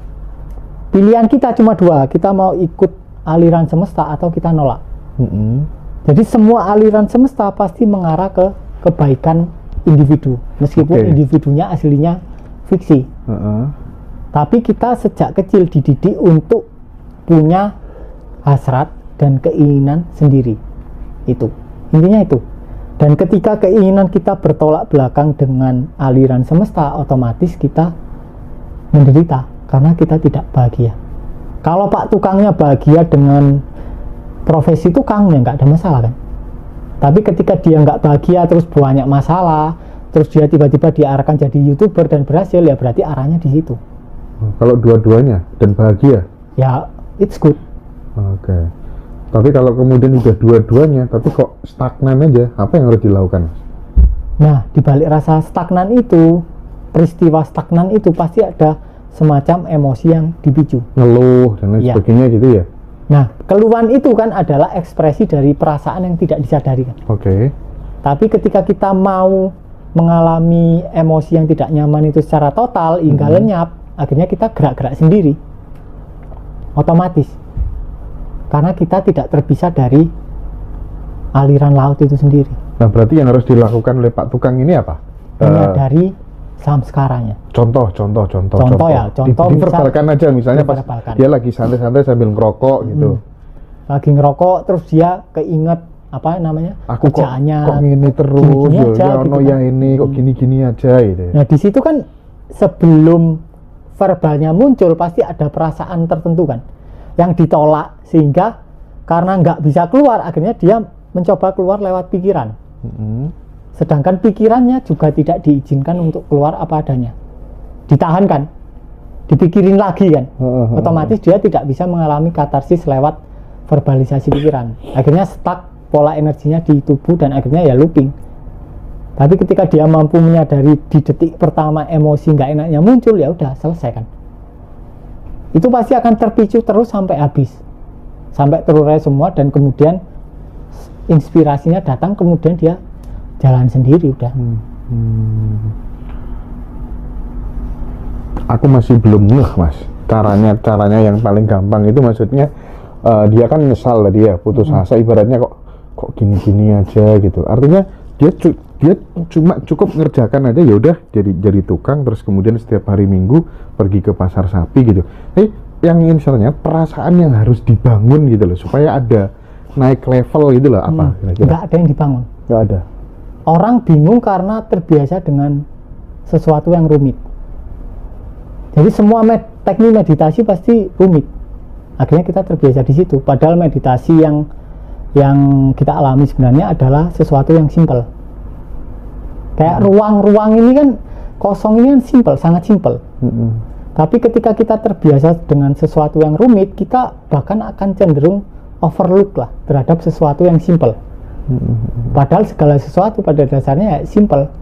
Pilihan kita cuma dua, kita mau ikut aliran semesta atau kita nolak. Jadi semua aliran semesta pasti mengarah ke kebaikan individu, meskipun individunya aslinya fiksi. Tapi kita sejak kecil dididik untuk punya hasrat dan keinginan sendiri. Itu intinya itu. Dan ketika keinginan kita bertolak belakang dengan aliran semesta, otomatis kita menderita karena kita tidak bahagia. Kalau Pak Tukangnya bahagia dengan profesi tukang, ya nggak ada masalah kan. Tapi ketika dia nggak bahagia, terus banyak masalah, terus dia tiba-tiba diarahkan jadi YouTuber dan berhasil, ya berarti arahnya di situ. Kalau dua-duanya dan bahagia, ya it's good. Tapi kalau kemudian udah dua-duanya, tapi kok stagnan aja, apa yang harus dilakukan? Nah, di balik rasa stagnan itu, peristiwa stagnan itu pasti ada semacam emosi yang dipicu, ngeluh dan lain sebagainya gitu ya. Nah, keluhan itu kan adalah ekspresi dari perasaan yang tidak disadari kan. Tapi ketika kita mau mengalami emosi yang tidak nyaman itu secara total hingga lenyap, akhirnya kita gerak-gerak sendiri otomatis, karena kita tidak terpisah dari aliran laut itu sendiri. Nah, berarti yang harus dilakukan oleh Pak Tukang ini apa? Menyadari samskaranya. Contoh diverbalkan aja, misalnya pas dia lagi santai-santai sambil ngerokok gitu. Lagi ngerokok terus dia keinget aku kerjaannya kok gini terus gini aja, gitu kan. Ini kok gini aja gitu. Nah, di situ kan sebelum verbalnya muncul pasti ada perasaan tertentu kan yang ditolak, sehingga karena nggak bisa keluar akhirnya dia mencoba keluar lewat pikiran. Sedangkan pikirannya juga tidak diizinkan untuk keluar apa adanya, ditahan kan, dipikirin lagi kan. Otomatis dia tidak bisa mengalami katarsis lewat verbalisasi pikiran, akhirnya stuck pola energinya di tubuh dan akhirnya ya looping. Tapi ketika dia mampu menyadari di detik pertama emosi nggak enaknya muncul, ya udah selesai kan. Itu pasti akan terpicu terus sampai habis, sampai terurai semua, dan kemudian inspirasinya datang, kemudian dia jalan sendiri udah. Aku masih belum ngeh, Mas, caranya yang paling gampang itu, maksudnya dia kan nyesal tadi ya, putus asa, ibaratnya kok gini aja gitu. Artinya dia cuma cukup ngerjakan aja, ya udah jadi tukang, terus kemudian setiap hari Minggu pergi ke pasar sapi gitu. Yang misalnya perasaan yang harus dibangun gitu loh, supaya ada naik level gitu loh, apa kira-kira? Nggak ada yang dibangun. Nggak ada. Orang bingung karena terbiasa dengan sesuatu yang rumit. Jadi semua teknik meditasi pasti rumit. Akhirnya kita terbiasa di situ. Padahal meditasi yang kita alami sebenarnya adalah sesuatu yang simpel. Kayak ruang-ruang ini kan kosong, ini kan simpel, sangat simpel. Tapi ketika kita terbiasa dengan sesuatu yang rumit, kita bahkan akan cenderung overlook lah terhadap sesuatu yang simple. Padahal segala sesuatu pada dasarnya ya simple.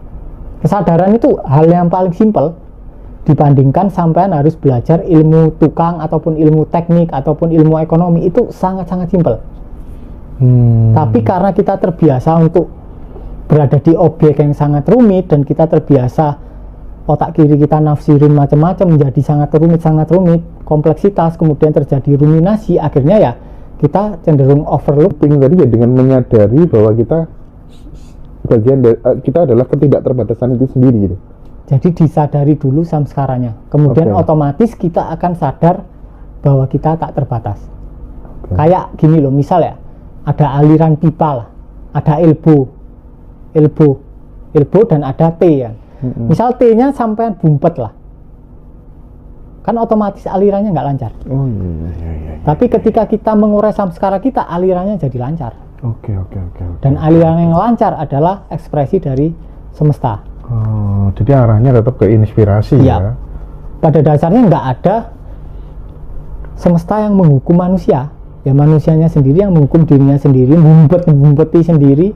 Kesadaran itu hal yang paling simple dibandingkan sampean harus belajar ilmu tukang ataupun ilmu teknik ataupun ilmu ekonomi, itu sangat-sangat simple. Tapi karena kita terbiasa untuk berada di objek yang sangat rumit dan kita terbiasa otak kiri kita nafsirin macam-macam menjadi sangat rumit, kompleksitas, kemudian terjadi ruminasi, akhirnya ya kita cenderung overlooking tadi ya, dengan menyadari bahwa kita kita adalah ketidakterbatasan itu sendiri gitu. Jadi disadari dulu samskaranya, kemudian otomatis kita akan sadar bahwa kita tak terbatas. Kayak gini loh, misal ya, ada aliran pipa lah, ada elbow dan ada T ya. Misal T-nya sampai bumpet lah, kan otomatis alirannya nggak lancar. Iya. Tapi ketika kita mengurai samskara kita, alirannya jadi lancar. Oke. Dan aliran yang lancar adalah ekspresi dari semesta. Jadi arahnya tetap ke inspirasi ya. Pada dasarnya nggak ada semesta yang menghukum manusia. Ya manusianya sendiri yang menghukum dirinya sendiri, ngumpeti sendiri,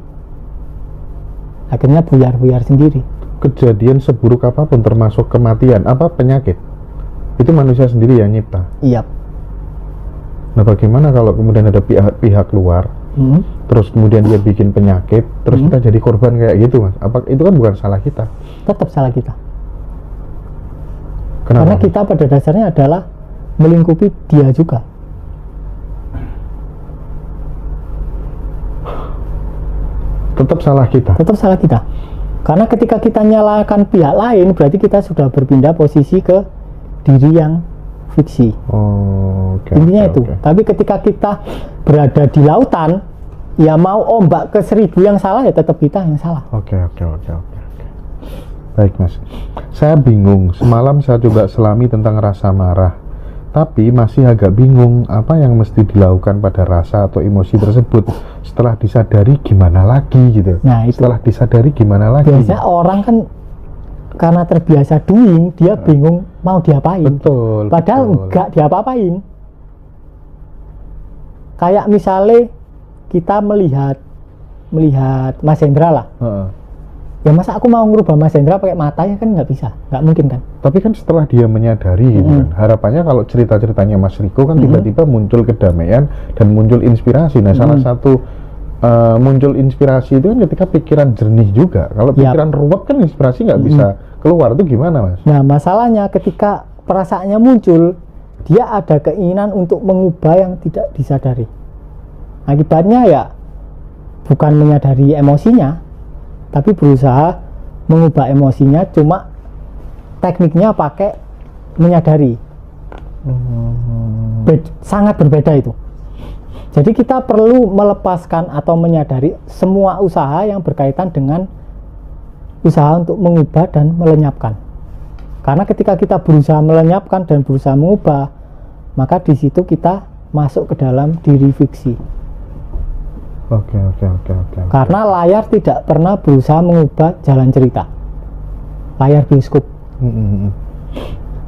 akhirnya buyar sendiri. Kejadian seburuk apapun termasuk kematian, penyakit, itu manusia sendiri yang nyipta. Iya. Nah bagaimana kalau kemudian ada pihak luar, terus kemudian dia bikin penyakit, terus kita jadi korban kayak gitu, Mas? Itu kan bukan salah kita? Tetap salah kita. Kenapa? Karena kita pada dasarnya adalah melingkupi dia juga. Tetap salah kita. Karena ketika kita nyalakan pihak lain, berarti kita sudah berpindah posisi ke diri yang fiksi. Intinya itu. Tapi ketika kita berada di lautan, ya mau ombak ke 1000 yang salah, ya tetap kita yang salah. Oke. Baik, Mas. Saya bingung. Semalam saya coba selami tentang rasa marah, tapi masih agak bingung apa yang mesti dilakukan pada rasa atau emosi tersebut. Setelah disadari gimana lagi gitu. Nah, itu. Setelah disadari gimana lagi. Biasanya orang kan karena terbiasa doing, dia bingung mau diapain. Padahal enggak diapa-apain. Kayak misalnya kita melihat Mas Hendra lah. Ya masa aku mau ngerubah Mas Hendra pakai mata, ya kan nggak bisa, nggak mungkin kan. Tapi kan setelah dia menyadari gitu kan, harapannya kalau cerita-ceritanya Mas Riko kan tiba-tiba muncul kedamaian dan muncul inspirasi. Nah salah satu muncul inspirasi itu kan ketika pikiran jernih juga. Kalau pikiran ruwet kan inspirasi nggak bisa keluar, itu gimana, Mas? Nah masalahnya ketika perasaannya muncul, dia ada keinginan untuk mengubah yang tidak disadari. Akibatnya ya bukan menyadari emosinya, tapi berusaha mengubah emosinya, cuma tekniknya pakai menyadari. Sangat berbeda itu. Jadi kita perlu melepaskan atau menyadari semua usaha yang berkaitan dengan usaha untuk mengubah dan melenyapkan. Karena ketika kita berusaha melenyapkan dan berusaha mengubah, maka di situ kita masuk ke dalam diri fiksi. Oke. Karena layar tidak pernah berusaha mengubah jalan cerita. Layar bioskop.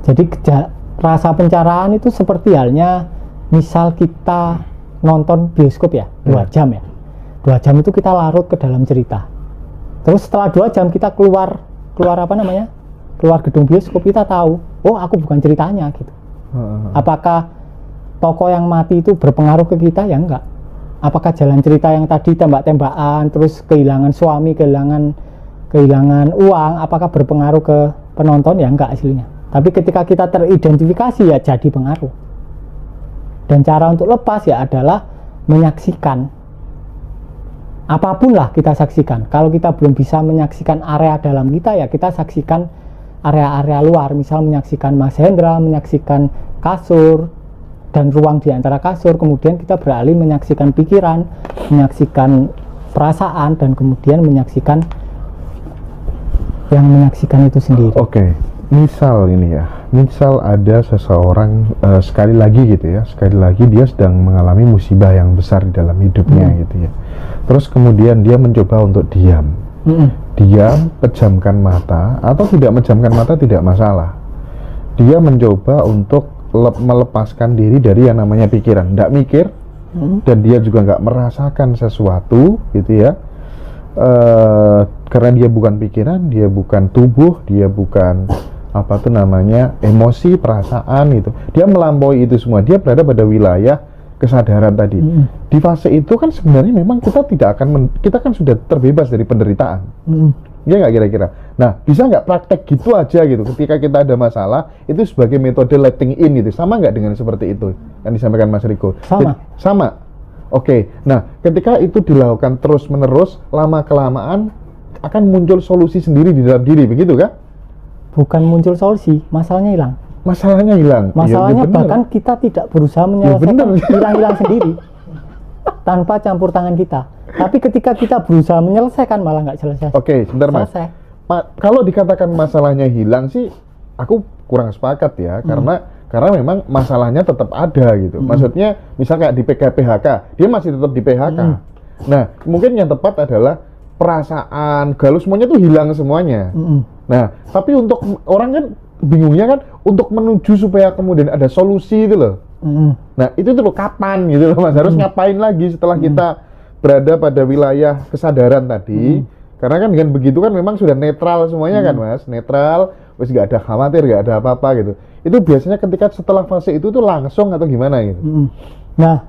Jadi rasa pencerahan itu seperti halnya misal kita nonton bioskop ya, 2 jam ya. 2 jam itu kita larut ke dalam cerita. Terus setelah 2 jam kita keluar gedung bioskop, kita tahu, oh aku bukan ceritanya gitu. Apakah tokoh yang mati itu berpengaruh ke kita? Ya enggak. Apakah jalan cerita yang tadi tembak-tembakan, terus kehilangan suami, kehilangan uang, apakah berpengaruh ke penonton? Ya enggak aslinya. Tapi ketika kita teridentifikasi, ya jadi pengaruh. Dan cara untuk lepas ya adalah menyaksikan. Apapun lah kita saksikan. Kalau kita belum bisa menyaksikan area dalam kita, ya kita saksikan area-area luar. Misal menyaksikan Mas Hendra, menyaksikan kasur dan ruang di antara kasur, kemudian kita beralih menyaksikan pikiran, menyaksikan perasaan, dan kemudian menyaksikan yang menyaksikan itu sendiri. Oke. Misal ini ya, misal ada seseorang sekali lagi dia sedang mengalami musibah yang besar di dalam hidupnya gitu ya. Terus kemudian dia mencoba untuk diam, diam, pejamkan mata, atau tidak menjamkan mata tidak masalah. dia mencoba untuk melepaskan diri dari yang namanya pikiran, nggak mikir, dan dia juga nggak merasakan sesuatu gitu ya, karena dia bukan pikiran, dia bukan tubuh, dia bukan apa tuh namanya emosi, perasaan gitu, dia melampaui itu semua, dia berada pada wilayah kesadaran tadi. Di fase itu kan sebenarnya memang kita tidak akan kita kan sudah terbebas dari penderitaan. Ya nggak kira-kira? Nah, bisa nggak praktek gitu aja gitu ketika kita ada masalah, itu sebagai metode letting in gitu, sama nggak dengan seperti itu yang disampaikan Mas Riko? Sama. Oke. Nah, ketika itu dilakukan terus-menerus, lama-kelamaan akan muncul solusi sendiri di dalam diri, begitu kan? Bukan muncul solusi, masalahnya hilang. Masalahnya hilang. Masalahnya bahkan kita tidak berusaha menyelesaikan, hilang-hilang sendiri tanpa campur tangan kita. Tapi ketika kita berusaha menyelesaikan malah nggak selesai. Oke, sebentar Mas. Kalau dikatakan masalahnya hilang sih, aku kurang sepakat ya, karena memang masalahnya tetap ada gitu. Maksudnya, misal kayak di PHK, dia masih tetap di PHK. Nah, mungkin yang tepat adalah perasaan, galau semuanya tuh hilang semuanya. Nah, tapi untuk orang kan bingungnya kan untuk menuju supaya kemudian ada solusi itu loh. Nah, itu tuh kapan gitu loh Mas, harus ngapain lagi setelah kita berada pada wilayah kesadaran tadi, karena kan dengan begitu kan memang sudah netral semuanya kan Mas, netral, wis nggak ada khawatir, nggak ada apa-apa gitu. Itu biasanya ketika setelah fase itu tuh langsung atau gimana gitu. Nah,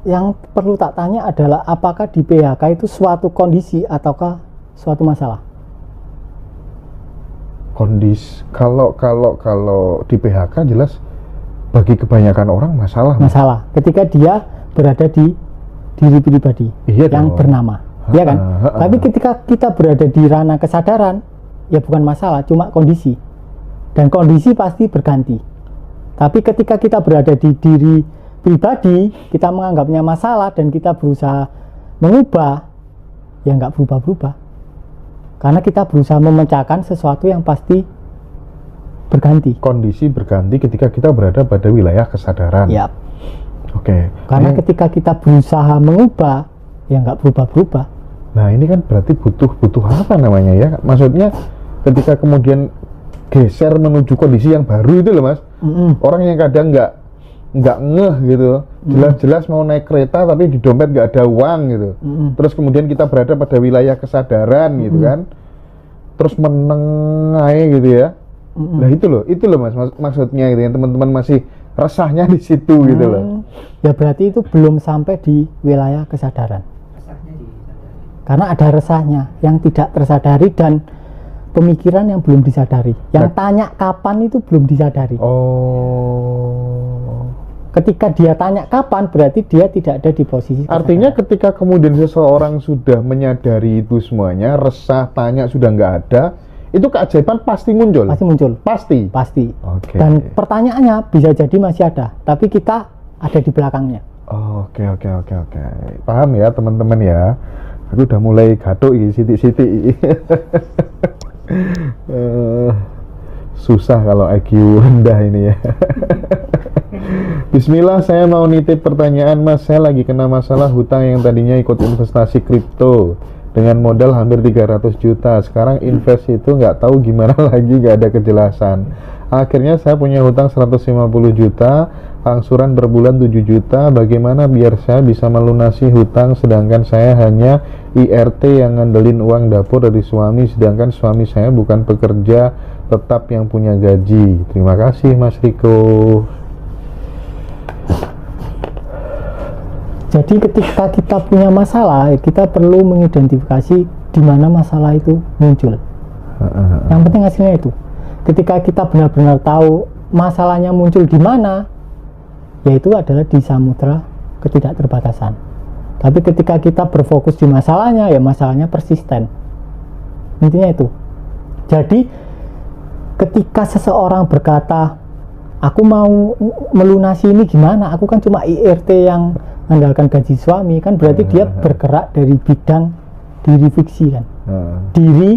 yang perlu tak tanya adalah apakah di PHK itu suatu kondisi ataukah suatu masalah? Kondisi, kalau di PHK jelas bagi kebanyakan orang masalah. Ketika dia berada di diri pribadi yang bernama, ya kan? Tapi ketika kita berada di ranah kesadaran, ya bukan masalah, cuma kondisi. Dan kondisi pasti berganti. Tapi ketika kita berada di diri pribadi, kita menganggapnya masalah dan kita berusaha mengubah, ya nggak berubah-berubah. Karena kita berusaha memecahkan sesuatu yang pasti berganti. Kondisi berganti ketika kita berada pada wilayah kesadaran. Ya. Oke. Karena ketika kita berusaha mengubah, ya nggak berubah-berubah. Nah, ini kan berarti butuh apa namanya ya? Maksudnya ketika kemudian geser menuju kondisi yang baru itu loh Mas. Orang yang kadang nggak ngeh gitu. Jelas-jelas mau naik kereta tapi di dompet nggak ada uang gitu. Terus kemudian kita berada pada wilayah kesadaran gitu kan. Terus menengai gitu ya. Nah itu loh Mas, maksudnya gitu yang teman-teman masih resahnya di situ gitu loh. Ya berarti itu belum sampai di wilayah kesadaran. Karena ada resahnya yang tidak tersadari dan pemikiran yang belum disadari. Yang tanya kapan itu belum disadari. Ketika dia tanya kapan berarti dia tidak ada di posisi kesadaran. Artinya ketika kemudian seseorang sudah menyadari itu semuanya, resah, tanya sudah nggak ada, itu keajaiban pasti muncul. Pasti. Okay. Dan pertanyaannya bisa jadi masih ada, tapi kita ada di belakangnya. Oke. Paham ya teman-teman ya. Aku udah mulai gaduh ini sitik-sitik. Susah kalau IQ rendah ini ya. Bismillah, saya mau nitip pertanyaan Mas. Saya lagi kena masalah hutang yang tadinya ikut investasi kripto dengan modal hampir 300 juta. Sekarang invest itu nggak tahu gimana lagi, nggak ada kejelasan. Akhirnya saya punya hutang 150 juta, angsuran per bulan 7 juta. Bagaimana biar saya bisa melunasi hutang sedangkan saya hanya IRT yang ngandelin uang dapur dari suami, sedangkan suami saya bukan pekerja tetap yang punya gaji. Terima kasih Mas Riko. Jadi ketika kita punya masalah, kita perlu mengidentifikasi di mana masalah itu muncul. Yang penting hasilnya itu. Ketika kita benar-benar tahu masalahnya muncul di mana, yaitu adalah di samudra ketidakterbatasan. Tapi ketika kita berfokus di masalahnya, ya masalahnya persisten. Intinya itu. Jadi ketika seseorang berkata, aku mau melunasi ini gimana? Aku kan cuma IRT yang mengandalkan gaji suami, kan berarti dia bergerak dari bidang diri fiksi kan. Diri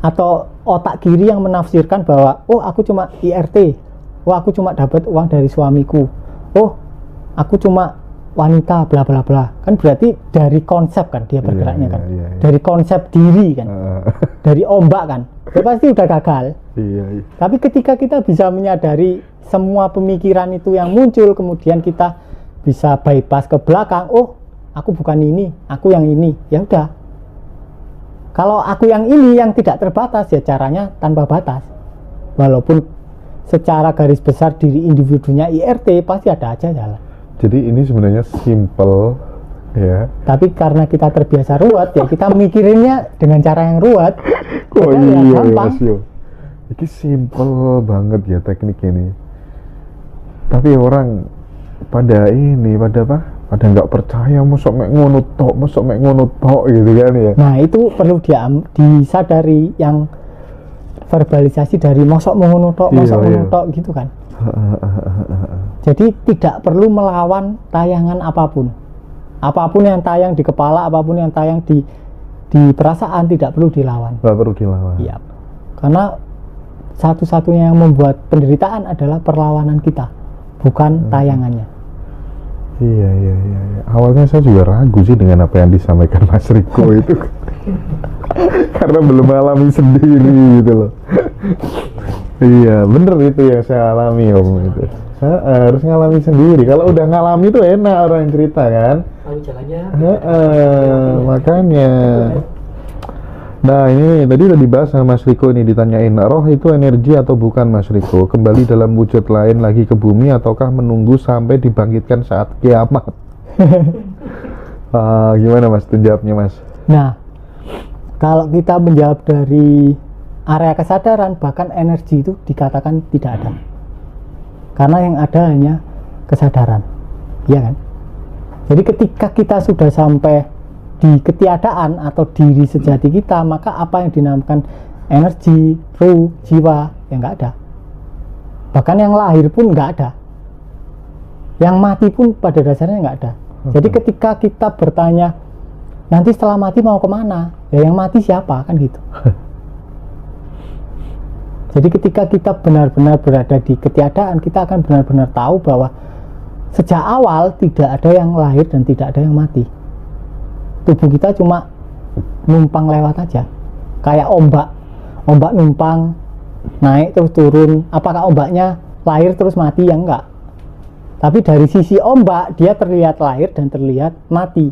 atau otak kiri yang menafsirkan bahwa oh aku cuma IRT, oh aku cuma dapat uang dari suamiku, oh aku cuma wanita bla bla bla. Kan berarti dari konsep kan dia bergeraknya kan. Dari konsep diri kan. Dari ombak kan. ya pasti udah gagal. Iya. Tapi ketika kita bisa menyadari semua pemikiran itu yang muncul, kemudian kita bisa bypass ke belakang, oh aku bukan ini, aku yang ini, ya udah. Kalau aku yang ini yang tidak terbatas, ya caranya tanpa batas. Walaupun secara garis besar diri individunya IRT pasti ada aja jalan. Jadi ini sebenarnya simple ya. Tapi karena kita terbiasa ruwet, ya kita mikirinnya dengan cara yang ruwet. Oh Padahal ya iya gampang. Mas Yo. Ini simple banget ya teknik ini. Tapi orang pada apa? Pada nggak percaya, mosok mek ngono tok gitu kan ya. Nah itu perlu disadari, yang verbalisasi dari mosok ngono tok gitu kan. Jadi tidak perlu melawan tayangan apapun yang tayang di kepala, apapun yang tayang di perasaan, tidak perlu dilawan. Nggak perlu dilawan. Iya. Karena satu-satunya yang membuat penderitaan adalah perlawanan kita, bukan tayangannya. Iya. Awalnya saya juga ragu sih dengan apa yang disampaikan Mas Riko itu. Karena belum alami sendiri gitu loh. Iya, bener itu yang saya alami Om itu. Harus ngalami sendiri. Kalau udah ngalami tuh enak orang yang cerita kan. Tahu jalannya. Makanya. Nah ini tadi udah dibahas sama Mas Riko, ini ditanyain, roh itu energi atau bukan Mas Riko? Kembali dalam wujud lain lagi ke bumi ataukah menunggu sampai dibangkitkan saat kiamat? Gimana Mas tuh jawabnya Mas? Nah, kalau kita menjawab dari area kesadaran, bahkan energi itu dikatakan tidak ada. Karena yang ada hanya kesadaran. Iya kan? Jadi ketika kita sudah sampai di ketiadaan atau diri sejati kita, maka apa yang dinamakan energi, ruh, jiwa, ya nggak ada. Bahkan yang lahir pun nggak ada. Yang mati pun pada dasarnya nggak ada. Jadi ketika kita bertanya, nanti setelah mati mau kemana? Ya yang mati siapa? Kan gitu. Jadi ketika kita benar-benar berada di ketiadaan, kita akan benar-benar tahu bahwa sejak awal tidak ada yang lahir dan tidak ada yang mati. Tubuh kita cuma numpang lewat aja, kayak ombak numpang naik terus turun. Apakah ombaknya lahir terus mati? Ya enggak. Tapi dari sisi ombak dia terlihat lahir dan terlihat mati.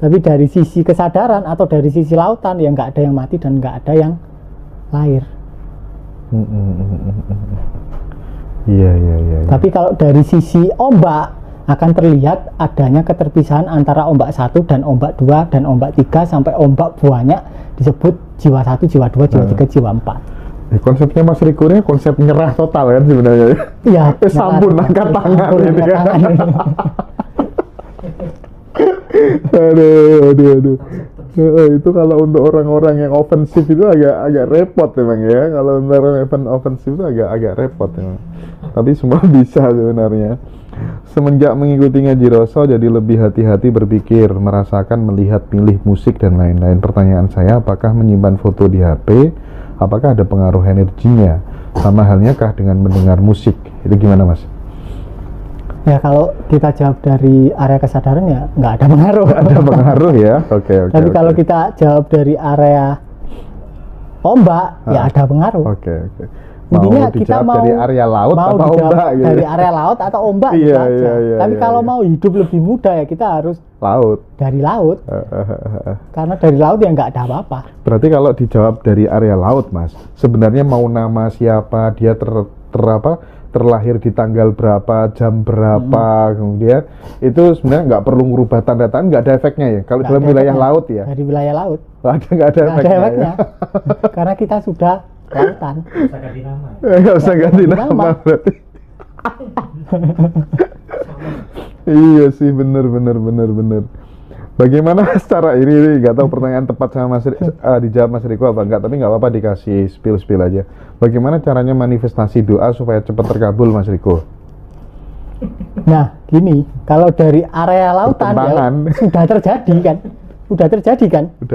Tapi dari sisi kesadaran atau dari sisi lautan, ya enggak ada yang mati dan enggak ada yang lahir. Iya. Tapi kalau dari sisi ombak akan terlihat adanya keterpisahan antara ombak 1 dan ombak 2 dan ombak 3 sampai ombak banyak, disebut jiwa 1, jiwa 2, jiwa 3, jiwa 4. Konsepnya Mas Riko ini konsep nyerah total kan sebenarnya. Iya. Sampun angkat tangan ini kan. Aduh. Itu kalau untuk orang-orang yang ofensif itu agak repot memang ya. Kalau untuk orang ofensif itu agak repot memang. Tapi semua bisa sebenarnya. Semenjak mengikuti ngaji Roso jadi lebih hati-hati berpikir, merasakan, melihat, pilih musik dan lain-lain. Pertanyaan saya, apakah menyimpan foto di HP? Apakah ada pengaruh energinya? Sama halnya kah dengan mendengar musik? Itu gimana Mas? Ya kalau kita jawab dari area kesadaran ya nggak ada pengaruh. Ada pengaruh ya. Oke. Tapi kalau kita jawab dari area ombak, ya ada pengaruh. Oke. Intinya kita mau dari area laut atau ombak gitu. Dari area laut atau ombak Iya. Tapi kalau mau hidup lebih mudah ya kita harus laut. Dari laut. Karena dari laut ya nggak ada apa-apa. Berarti kalau dijawab dari area laut Mas, sebenarnya mau nama siapa, dia terlahir di tanggal berapa, jam berapa, kemudian itu sebenarnya nggak perlu ngubah tanda-tanda, nggak ada efeknya ya. Kalau dalam wilayah laut ya. Dari wilayah laut. Nggak ada efeknya. Ya? Karena kita sudah lautan. Nggak usah ganti nama. Nggak usah ganti nama berarti. Iya sih, bener. Bagaimana cara ini nggak tahu pertanyaan tepat sama Mas dijawab Mas Riko apa enggak, tapi nggak apa-apa dikasih spill aja. Bagaimana caranya manifestasi doa supaya cepat terkabul Mas Riko? Nah gini, kalau dari area lautan ya, sudah terjadi kan? Sudah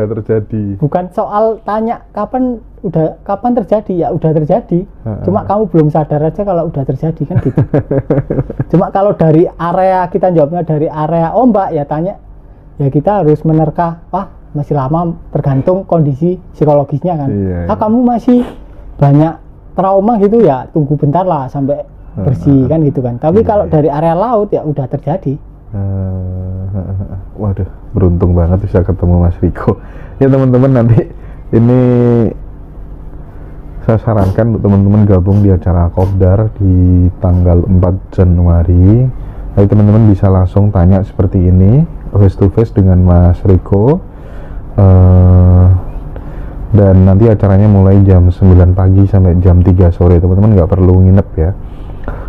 terjadi. Bukan soal tanya kapan terjadi, ya udah terjadi. Cuma kamu belum sadar aja kalau udah terjadi kan gitu. Cuma kalau dari area kita jawabnya dari area ombak ya tanya. Ya kita harus menerka, masih lama, tergantung kondisi psikologisnya kan. Iya, iya. Kamu masih banyak trauma gitu ya, tunggu bentar lah sampai bersih kan gitu kan. Tapi kalau dari area laut ya udah terjadi. Waduh, beruntung banget bisa ketemu Mas Riko. Ya teman-teman, nanti ini saya sarankan untuk teman-teman gabung di acara Kopdar di tanggal 4 Januari. Jadi teman-teman bisa langsung tanya seperti ini, face to face dengan Mas Riko. Dan nanti acaranya mulai jam 9 pagi sampai jam 3 sore. Teman-teman nggak perlu nginep ya,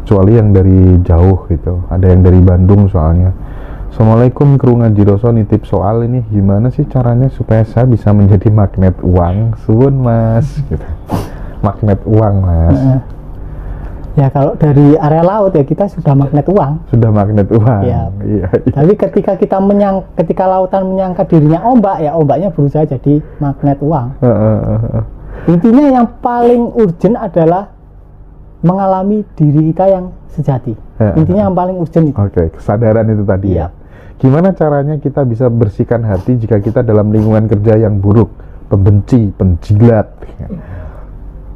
kecuali yang dari jauh gitu. Ada yang dari Bandung soalnya. Assalamualaikum kru Ngaji Roso, nitip soal ini, gimana sih caranya supaya saya bisa menjadi magnet uang? Suwun Mas gitu. Magnet uang Mas. Ya kalau dari area laut ya kita sudah magnet uang. Sudah magnet uang. Ya. Iya. Tapi ketika lautan menyangka dirinya ombak, ya ombaknya berusaha jadi magnet uang. Intinya yang paling urgent adalah mengalami diri kita yang sejati. Intinya yang paling urgent itu. Oke, kesadaran itu tadi ya. Gimana caranya kita bisa bersihkan hati jika kita dalam lingkungan kerja yang buruk, pembenci, penjilat?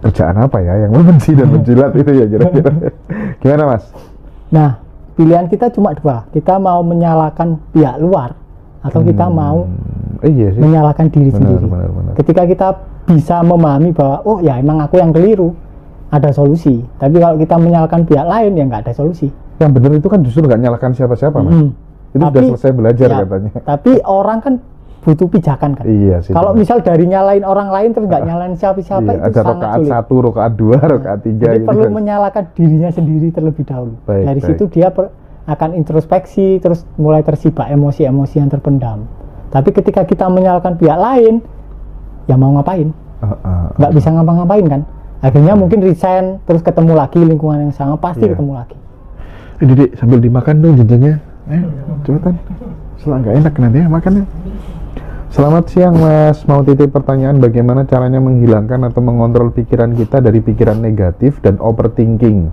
Kerjaan apa ya yang membenci dan menjilat itu ya kira-kira? Gimana Mas? Nah, pilihan kita cuma dua. Kita mau menyalahkan pihak luar atau kita mau menyalahkan diri sendiri. Benar. Ketika kita bisa memahami bahwa oh ya emang aku yang keliru, ada solusi. Tapi kalau kita menyalahkan pihak lain ya nggak ada solusi. Yang benar itu kan justru nggak nyalahkan siapa-siapa Mas. Itu sudah selesai belajar ya, katanya. Tapi orang kan butuh pijakan kan. Iya sih. Kalau misal dari nyalain orang lain terus nggak nyalain siapa-siapa, itu ada sangat rakaat sulit. 1, rakaat 2, rakaat 3. Jadi gitu perlu kan. menyalahkan dirinya sendiri terlebih dahulu. Dari Baik. situ dia akan introspeksi, terus mulai tersibak emosi-emosi yang terpendam. Tapi ketika kita menyalahkan pihak lain, ya mau ngapain? Nggak bisa ngapa-ngapain kan? Akhirnya mungkin resign, terus ketemu lagi lingkungan yang sama, pasti ketemu lagi. Dek, sambil dimakan dong jenjangnya. Cepetan. Setelah nggak enak nanti ya makannya. Selamat siang Mas, mau titip pertanyaan, bagaimana caranya menghilangkan atau mengontrol pikiran kita dari pikiran negatif dan overthinking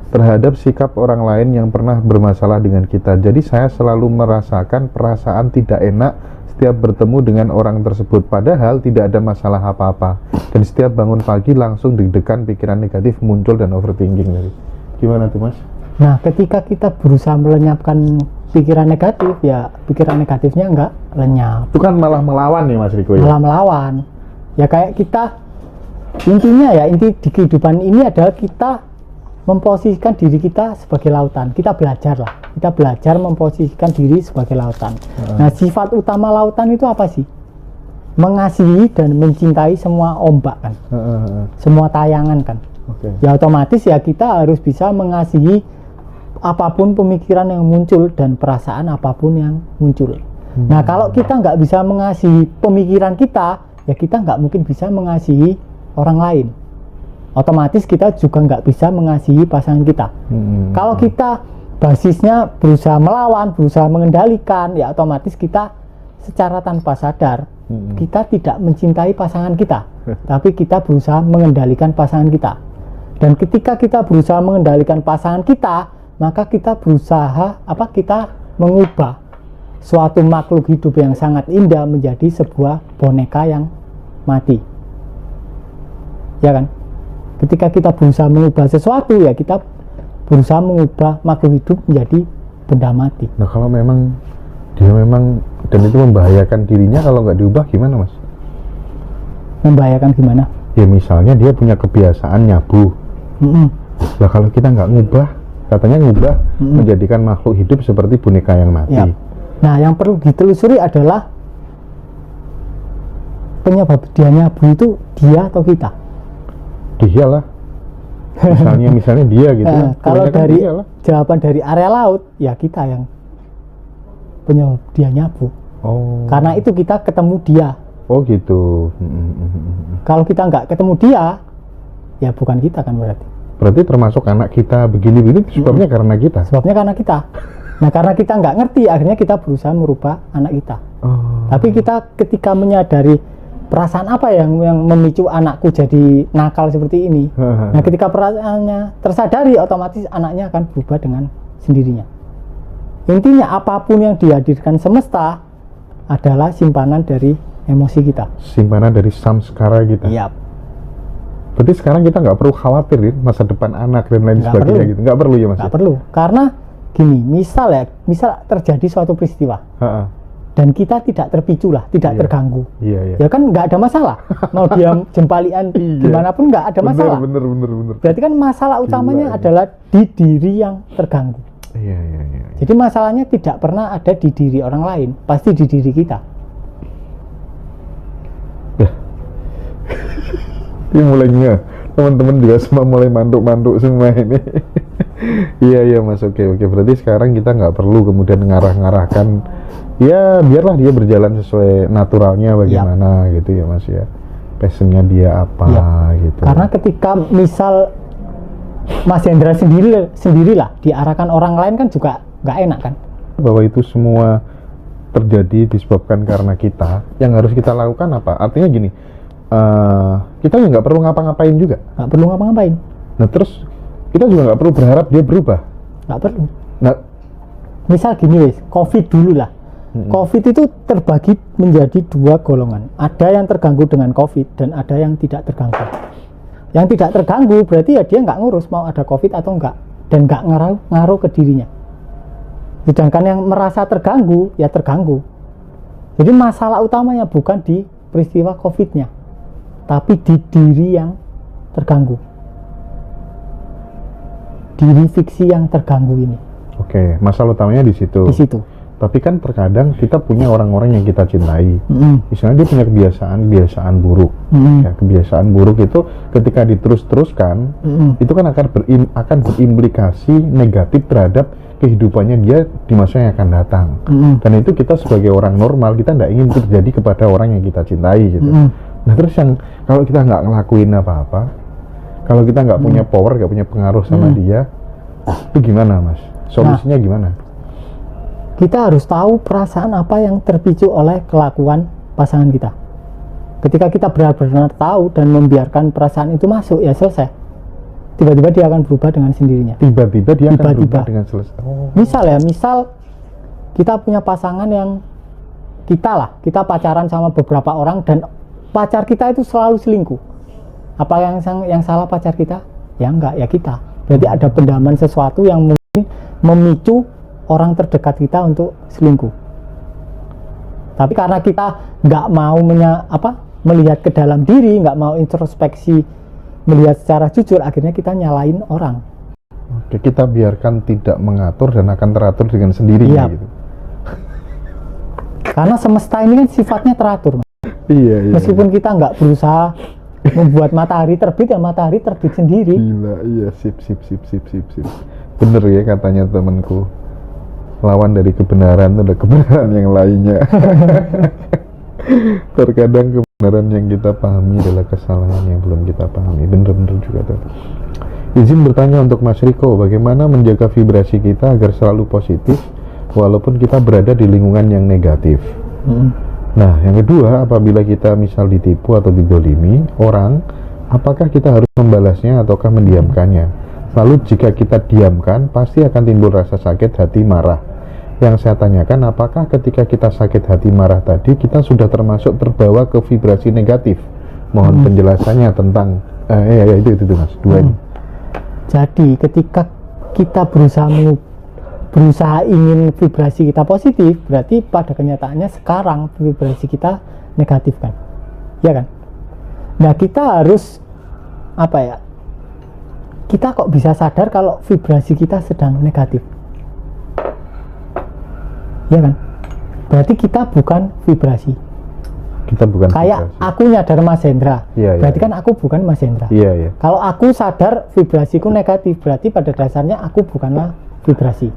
terhadap sikap orang lain yang pernah bermasalah dengan kita. Jadi saya selalu merasakan perasaan tidak enak setiap bertemu dengan orang tersebut, padahal tidak ada masalah apa-apa. Dan setiap bangun pagi langsung deg-degan, pikiran negatif muncul dan overthinking. Gimana tuh Mas? Nah, ketika kita berusaha melenyapkan pikiran negatif, ya pikiran negatifnya nggak lenyap. Itu kan malah melawan nih Mas Riko ya? Malah melawan. Ya kayak kita, intinya ya, inti di kehidupan ini adalah kita memposisikan diri kita sebagai lautan. Kita belajar lah. Kita belajar memposisikan diri sebagai lautan. Nah, sifat utama lautan itu apa sih? Mengasihi dan mencintai semua ombak kan. Semua tayangan kan. Ya otomatis ya kita harus bisa mengasihi apapun pemikiran yang muncul dan perasaan apapun yang muncul. Nah, kalau kita nggak bisa mengasihi pemikiran kita, ya kita nggak mungkin bisa mengasihi orang lain. Otomatis kita juga nggak bisa mengasihi pasangan kita. Kalau kita basisnya berusaha melawan, berusaha mengendalikan, ya otomatis kita secara tanpa sadar kita tidak mencintai pasangan kita, tapi kita berusaha mengendalikan pasangan kita. Dan ketika kita berusaha mengendalikan pasangan kita, maka kita berusaha kita mengubah suatu makhluk hidup yang sangat indah menjadi sebuah boneka yang mati. Ya kan? Ketika kita berusaha mengubah sesuatu, ya kita berusaha mengubah makhluk hidup menjadi benda mati. Nah, kalau memang dia dan itu membahayakan dirinya, kalau nggak diubah gimana Mas? Membahayakan gimana? Ya misalnya dia punya kebiasaan nyabu. Nah, kalau kita nggak ngubah, katanya ngubah menjadikan makhluk hidup seperti boneka yang mati. Ya. Nah, yang perlu ditelusuri adalah penyebab dia nyabu itu dia atau kita? Dia lah. Misalnya dia gitu. Kalau dari jawaban dari area laut, ya kita yang penyebab dia nyabu. Karena itu kita ketemu dia. Oh gitu. Kalau kita nggak ketemu dia, ya bukan kita kan berarti. Berarti termasuk anak kita begini-begini sebabnya karena kita. Sebabnya karena kita. Nah, karena kita nggak ngerti, akhirnya kita berusaha merubah anak kita. Tapi kita ketika menyadari perasaan apa yang memicu anakku jadi nakal seperti ini. Nah, ketika perasaannya tersadari, otomatis anaknya akan berubah dengan sendirinya. Intinya apapun yang dihadirkan semesta adalah simpanan dari emosi kita. Simpanan dari samskara kita. Iya. Berarti sekarang kita nggak perlu khawatir ya, masa depan anak dan lain sebagainya gitu. Nggak perlu ya Mas? Nggak perlu. Karena gini, misal terjadi suatu peristiwa. Dan kita tidak terpicu lah, tidak terganggu. Ya kan nggak ada masalah. Mau dia jempalian dimanapun nggak ada masalah. Bener. Berarti kan masalah utamanya adalah di diri yang terganggu. Iya. Jadi masalahnya tidak pernah ada di diri orang lain, pasti di diri kita. Ini mulainya teman-teman juga semua mulai manduk-manduk semua ini. Iya Mas, oke. Berarti sekarang kita nggak perlu kemudian ngarah-ngarahkan. Ya biarlah dia berjalan sesuai naturalnya bagaimana gitu ya Mas ya. Passionnya dia apa gitu. Karena ketika misal Mas Hendra sendirilah diarahkan orang lain kan juga nggak enak kan. Bahwa itu semua terjadi disebabkan karena kita. Yang harus kita lakukan apa? Artinya gini, kita nggak perlu ngapa-ngapain juga. Nggak perlu ngapa-ngapain. Nah terus kita juga nggak perlu berharap dia berubah. Nggak perlu. Nah, misal gini wes, COVID dulu lah. COVID itu terbagi menjadi dua golongan. Ada yang terganggu dengan COVID dan ada yang tidak terganggu. Yang tidak terganggu berarti ya dia nggak ngurus mau ada COVID atau enggak, dan nggak ngaruh ke dirinya. Sedangkan yang merasa terganggu ya terganggu. Jadi masalah utamanya bukan di peristiwa COVID-nya, tapi di diri yang terganggu, diri fiksi yang terganggu ini. Oke, masalah utamanya di situ. Di situ. Tapi kan terkadang kita punya orang-orang yang kita cintai. Misalnya dia punya kebiasaan buruk. Ya, kebiasaan buruk itu ketika diterus-teruskan, itu kan akan berimplikasi negatif terhadap kehidupannya dia di masa yang akan datang. Dan itu kita sebagai orang normal, kita tidak ingin terjadi kepada orang yang kita cintai gitu. Nah terus yang kalau kita nggak ngelakuin apa-apa, kalau kita nggak punya power, nggak punya pengaruh sama dia, itu gimana Mas? Solusinya gimana? Kita harus tahu perasaan apa yang terpicu oleh kelakuan pasangan kita. Ketika kita benar-benar tahu dan membiarkan perasaan itu masuk, ya selesai. Tiba-tiba dia akan berubah dengan sendirinya. Tiba-tiba dia akan berubah dengan selesai. Misal kita punya pasangan yang kita pacaran sama beberapa orang dan pacar kita itu selalu selingkuh. Apa yang salah pacar kita? Ya enggak, ya kita. Berarti ada pendaman sesuatu yang mungkin memicu orang terdekat kita untuk selingkuh. Tapi karena kita nggak mau melihat ke dalam diri, nggak mau introspeksi, melihat secara jujur, akhirnya kita nyalain orang. Oke, kita biarkan tidak mengatur dan akan teratur dengan sendirinya gitu. Karena semesta ini kan sifatnya teratur. Iya. Meskipun kita nggak berusaha membuat matahari terbit, ya matahari terbit sendiri. Gila, iya, sip. Bener ya katanya temanku. Lawan dari kebenaran itu ada kebenaran yang lainnya. Terkadang kebenaran yang kita pahami adalah kesalahan yang belum kita pahami. Bener-bener juga tuh. Izin bertanya untuk Mas Riko, bagaimana menjaga vibrasi kita agar selalu positif walaupun kita berada di lingkungan yang negatif? Nah, yang kedua, apabila kita misal ditipu atau didolimi orang, apakah kita harus membalasnya ataukah mendiamkannya? Lalu jika kita diamkan, pasti akan timbul rasa sakit hati, marah. Yang saya tanyakan, apakah ketika kita sakit hati, marah tadi, kita sudah termasuk terbawa ke vibrasi negatif? Mohon penjelasannya tentang itu Mas, dua ini. Jadi ketika kita berusaha ingin vibrasi kita positif, berarti pada kenyataannya sekarang vibrasi kita negatif kan, ya kan? Nah kita harus kita kok bisa sadar kalau vibrasi kita sedang negatif, ya kan? Berarti kita bukan vibrasi. Kita bukan kayak vibrasi. Aku nyadar Mas Hendra, berarti kan aku bukan Mas Hendra. Kalau aku sadar vibrasiku negatif, berarti pada dasarnya aku bukanlah vibrasi.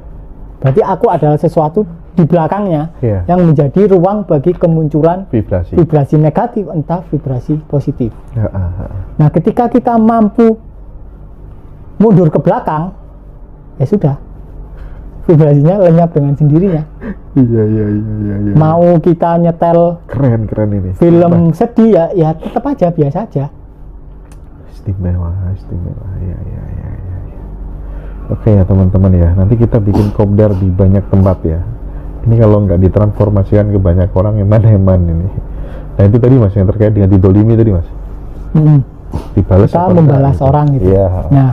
Berarti aku adalah sesuatu di belakangnya yang menjadi ruang bagi kemunculan vibrasi negatif, entah vibrasi positif. Nah, ketika kita mampu mundur ke belakang, ya sudah, vibrasinya lenyap dengan sendirinya. Iya. Mau kita nyetel keren ini film sedih ya tetap aja biasa aja. Istimewa. Iya. Oke ya teman-teman ya, nanti kita bikin kopdar di banyak tempat ya. Ini kalau nggak ditransformasikan ke banyak orang, yang mana ini. Nah itu tadi mas yang terkait dengan didolimi tadi mas. Dibalas kita membalas gitu. orang gitu. Iya. Nah,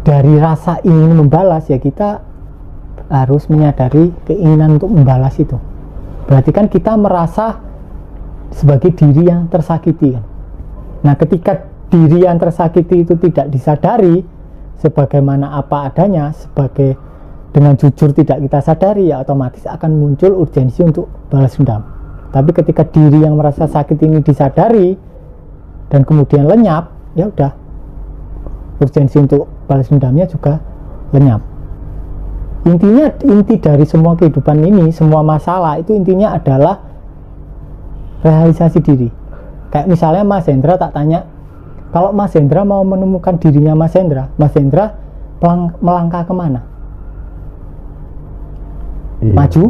dari rasa ingin membalas ya kita harus menyadari keinginan untuk membalas itu. Berarti kan kita merasa sebagai diri yang tersakiti kan. Nah, ketika diri yang tersakiti itu tidak disadari sebagaimana apa adanya, sebagai dengan jujur tidak kita sadari, ya otomatis akan muncul urgensi untuk balas dendam. Tapi ketika diri yang merasa sakit ini disadari dan kemudian lenyap, ya udah, urgensi untuk balas dendamnya juga lenyap. Intinya, inti dari semua kehidupan ini, semua masalah itu intinya adalah realisasi diri. Kayak misalnya Mas Hendra tak tanya, kalau Mas Hendra mau menemukan dirinya Mas Hendra melangkah kemana? Iya. Maju,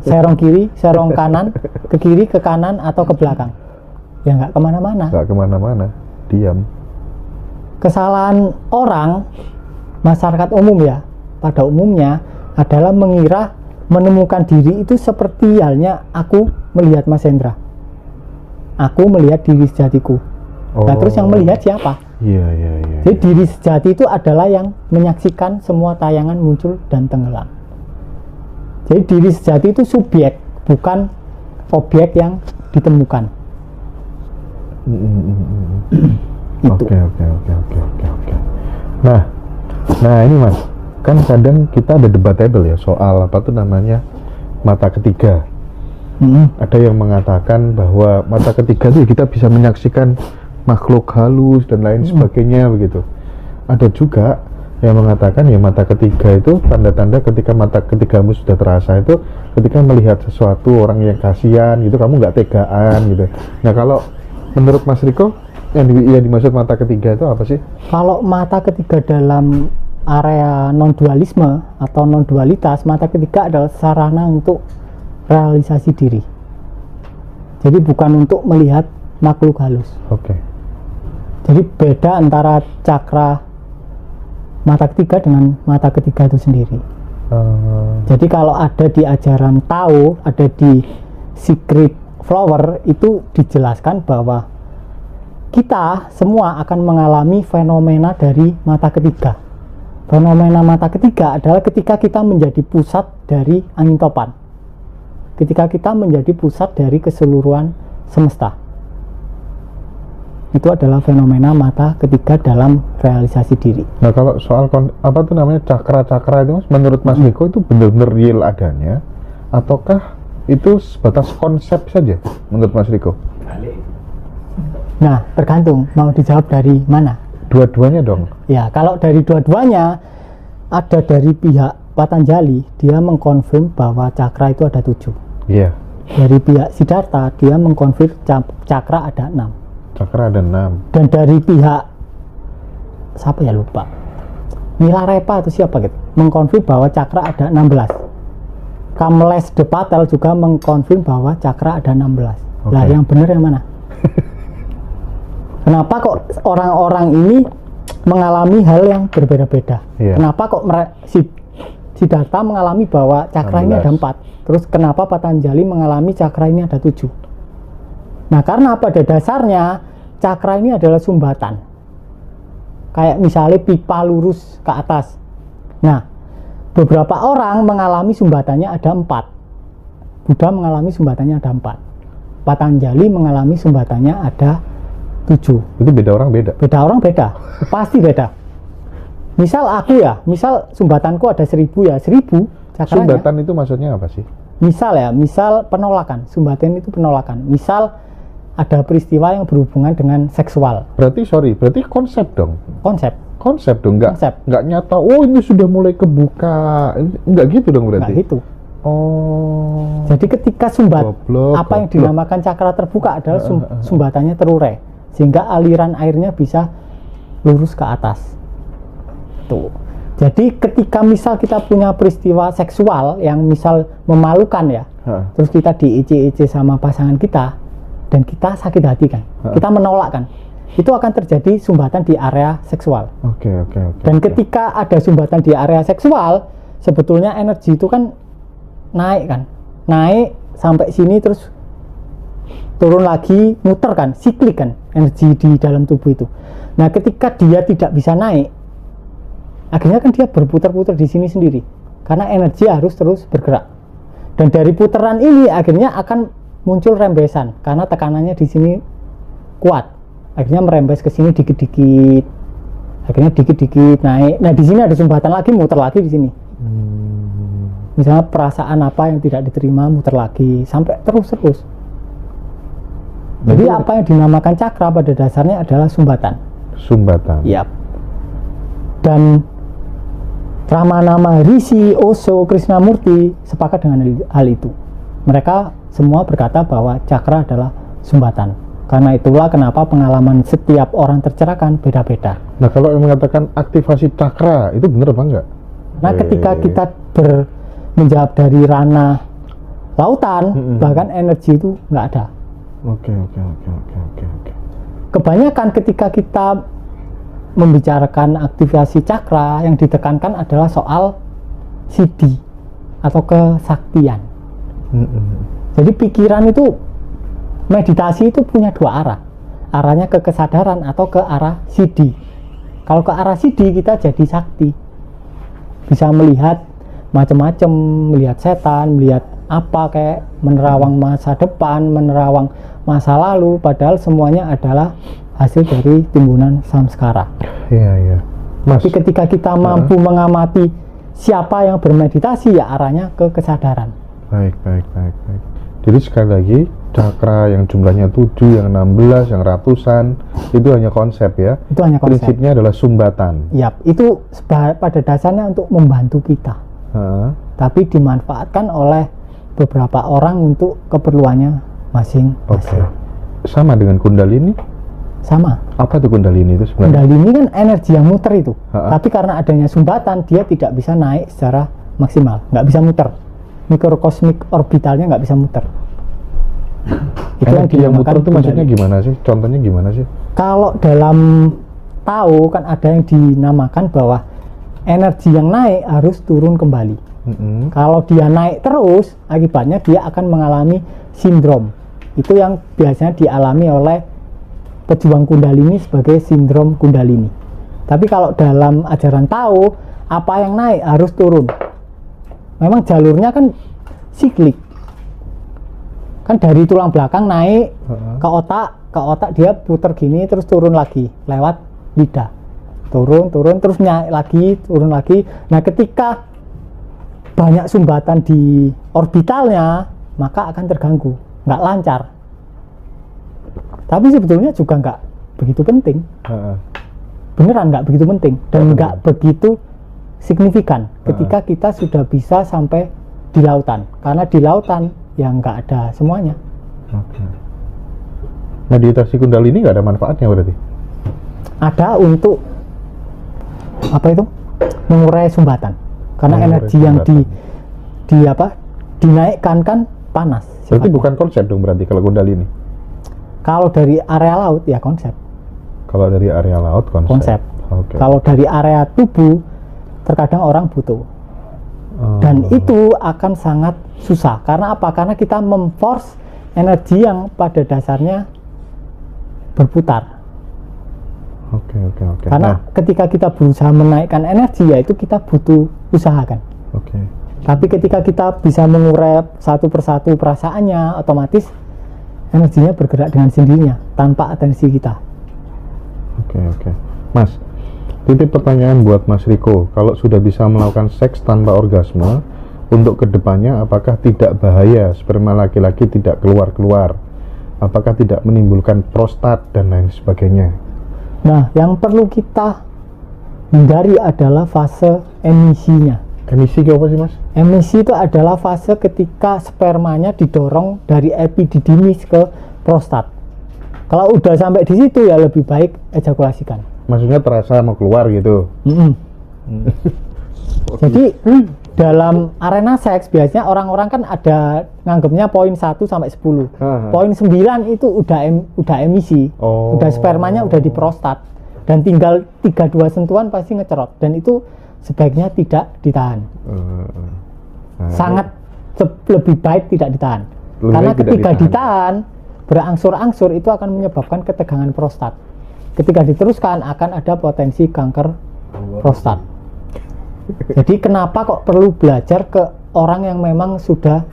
serong kiri, serong kanan, ke kiri, ke kanan, atau ke belakang? Ya nggak kemana-mana. Nggak kemana-mana, diam. Kesalahan orang, masyarakat umum ya, pada umumnya adalah mengira menemukan diri itu seperti halnya aku melihat Mas Hendra. Aku melihat diri sejatiku. Nah terus yang melihat siapa? Iya. Jadi diri sejati itu adalah yang menyaksikan semua tayangan muncul dan tenggelam. Jadi diri sejati itu subjek, bukan objek yang ditemukan. Itu. Oke. Nah ini mas, kan kadang kita ada debatable ya soal apa tuh namanya mata ketiga. Ada yang mengatakan bahwa mata ketiga itu kita bisa menyaksikan makhluk halus dan lain sebagainya begitu. Ada juga yang mengatakan ya mata ketiga itu tanda-tanda ketika mata ketigamu sudah terasa itu ketika melihat sesuatu orang yang kasihan gitu, kamu nggak tegaan gitu. Nah kalau menurut Mas Riko yang dimaksud mata ketiga itu apa sih? Kalau mata ketiga dalam area non dualisme atau non dualitas, mata ketiga adalah sarana untuk realisasi diri. Jadi bukan untuk melihat makhluk halus. Oke. Jadi beda antara cakra mata ketiga dengan mata ketiga itu sendiri. Jadi kalau ada di ajaran Tao, ada di Secret Flower, itu dijelaskan bahwa kita semua akan mengalami fenomena dari mata ketiga. Fenomena mata ketiga adalah ketika kita menjadi pusat dari angin topan, ketika kita menjadi pusat dari keseluruhan semesta. Itu adalah fenomena mata ketiga dalam realisasi diri. Nah kalau soal apa tuh namanya cakra-cakra itu mas, menurut Mas Riko itu benar-benar real adanya ataukah itu sebatas konsep saja menurut Mas Riko? Nah tergantung mau dijawab dari mana. Dua-duanya dong. Ya kalau dari dua-duanya, ada dari pihak Patanjali, dia mengkonfirm bahwa cakra itu ada 7. Iya. Dari pihak Siddhartha, dia mengkonfirm cakra ada 6. Cakra ada 6. Dan dari pihak siapa ya lupa, Milarepa atau siapa gitu, mengkonfirm bahwa cakra ada 16. Kamles de Patel juga mengkonfirm bahwa cakra ada 16. Lah yang benar yang mana? Kenapa kok orang-orang ini mengalami hal yang berbeda-beda? Kenapa kok Siddhartha mengalami bahwa cakra 16. Ini ada 4? Terus kenapa Patanjali mengalami cakra ini ada 7? Nah karena pada dasarnya cakra ini adalah sumbatan. Kayak misalnya pipa lurus ke atas. Nah beberapa orang mengalami sumbatannya ada 4. Buddha mengalami sumbatannya ada 4. Patanjali mengalami sumbatannya ada 7. Itu beda orang beda? Beda orang beda. Pasti beda. Misal aku ya, misal sumbatanku ada 1000 ya, 1000 cakranya. Sumbatan itu maksudnya apa sih? Misal ya, misal penolakan. Sumbatan itu penolakan. Misal ada peristiwa yang berhubungan dengan seksual. Berarti konsep dong. Konsep dong, nggak nyata. Oh ini sudah mulai kebuka, nggak gitu dong berarti. Nggak gitu. Oh. Jadi ketika apa yang dinamakan cakra terbuka adalah sumbatannya terurai, sehingga aliran airnya bisa lurus ke atas. Tuh. Jadi ketika misal kita punya peristiwa seksual yang misal memalukan ya, terus kita diece-ece sama pasangan kita, dan kita sakit hati kan, kita menolak kan, itu akan terjadi sumbatan di area seksual. Oke. Dan ketika ada sumbatan di area seksual, sebetulnya energi itu kan naik sampai sini terus turun lagi, muter kan, siklik kan energi di dalam tubuh itu. Nah, ketika dia tidak bisa naik, akhirnya kan dia berputar-putar di sini sendiri karena energi harus terus bergerak. Dan dari putaran ini akhirnya akan muncul rembesan karena tekanannya di sini kuat. Akhirnya merembes ke sini dikit-dikit. Akhirnya dikit-dikit naik. Nah, di sini ada sumbatan lagi, muter lagi di sini. Misalnya perasaan apa yang tidak diterima, muter lagi sampai terus-terus. Jadi apa yang dinamakan cakra pada dasarnya adalah sumbatan. Sumbatan. Yap. Dan Ramana Maharishi, Osho, Krishnamurti sepakat dengan hal itu. Mereka semua berkata bahwa cakra adalah sumbatan. Karena itulah kenapa pengalaman setiap orang tercerahkan beda-beda. Nah, kalau yang mengatakan aktivasi cakra itu benar apa enggak? Nah, ketika kita menjawab dari ranah lautan, bahkan energi itu nggak ada. Oke. Kebanyakan ketika kita membicarakan aktivasi cakra, yang ditekankan adalah soal siddhi atau kesaktian. Jadi pikiran itu, meditasi itu punya dua arah. Arahnya ke kesadaran atau ke arah siddhi. Kalau ke arah siddhi kita jadi sakti. Bisa melihat macam-macam, melihat setan, melihat apa kayak menerawang masa depan, menerawang masa lalu, padahal semuanya adalah hasil dari timbunan samskara. Iya. Tapi ketika kita mampu mengamati siapa yang bermeditasi, ya arahnya ke kesadaran. Baik. Jadi sekali lagi, cakra yang jumlahnya 7, yang 16, yang ratusan, itu hanya konsep ya? Itu hanya konsep. Prinsipnya adalah sumbatan. Yap, itu pada dasarnya untuk membantu kita. Tapi dimanfaatkan oleh beberapa orang untuk keperluannya masing-masing. Sama dengan kundalini? Sama. Apa itu kundalini itu sebenarnya? Kundalini kan energi yang muter itu. Tapi karena adanya sumbatan, dia tidak bisa naik secara maksimal, nggak bisa muter. Mikrokosmik orbitalnya nggak bisa muter. Itu energi yang muter itu kundalini. maksudnya gimana sih? Contohnya gimana sih? Kalau dalam tahu kan ada yang dinamakan bahwa energi yang naik harus turun kembali. Kalau dia naik terus, akibatnya dia akan mengalami sindrom. Itu yang biasanya dialami oleh pejuang kundalini sebagai sindrom kundalini. Tapi kalau dalam ajaran tahu, apa yang naik harus turun. Memang jalurnya kan siklik. Kan dari tulang belakang naik ke otak dia putar gini terus turun lagi lewat lidah. Turun terus naik lagi, turun lagi. Nah, ketika banyak sumbatan di orbitalnya, maka akan terganggu, nggak lancar. Tapi sebetulnya juga nggak begitu penting. Beneran nggak begitu penting dan nggak begitu signifikan ketika kita sudah bisa sampai di lautan. Karena di lautan yang nggak ada semuanya. Meditasi kundalini nggak ada manfaatnya berarti? Ada untuk apa itu? Mengurai sumbatan. Karena energi yang dinaikkan kan panas. Berarti bukan konsep dong berarti kalau kundalini? Kalau dari area laut ya konsep. Kalau dari area laut konsep. Kalau dari area tubuh terkadang orang butuh. Dan itu akan sangat susah. Karena apa? Karena kita memforce energi yang pada dasarnya berputar. Karena ketika kita berusaha menaikkan energi, yaitu kita butuh usaha kan. Tapi ketika kita bisa mengurai satu persatu perasaannya, otomatis energinya bergerak dengan sendirinya tanpa atensi kita. Mas, titip pertanyaan buat Mas Riko. Kalau sudah bisa melakukan seks tanpa orgasme, untuk kedepannya apakah tidak bahaya sperma laki-laki tidak keluar-keluar? Apakah tidak menimbulkan prostat dan lain sebagainya? Nah, yang perlu kita hindari adalah fase emisinya. Emisi apa sih, Mas? Emisi itu adalah fase ketika spermanya didorong dari epididymis ke prostat. Kalau udah sampai di situ ya lebih baik ejakulasikan. Maksudnya terasa mau keluar gitu? Jadi dalam arena seks biasanya orang-orang kan ada nganggapnya poin 1 sampai 10. Poin 9 itu udah emisi. Udah spermanya udah di prostat dan tinggal 3-2 sentuhan pasti ngecerot dan itu sebaiknya tidak ditahan. Sangat lebih baik tidak ditahan. Karena ketika ditahan berangsur-angsur itu akan menyebabkan ketegangan prostat. Ketika diteruskan akan ada potensi kanker prostat. Jadi kenapa kok perlu belajar ke orang yang memang sudah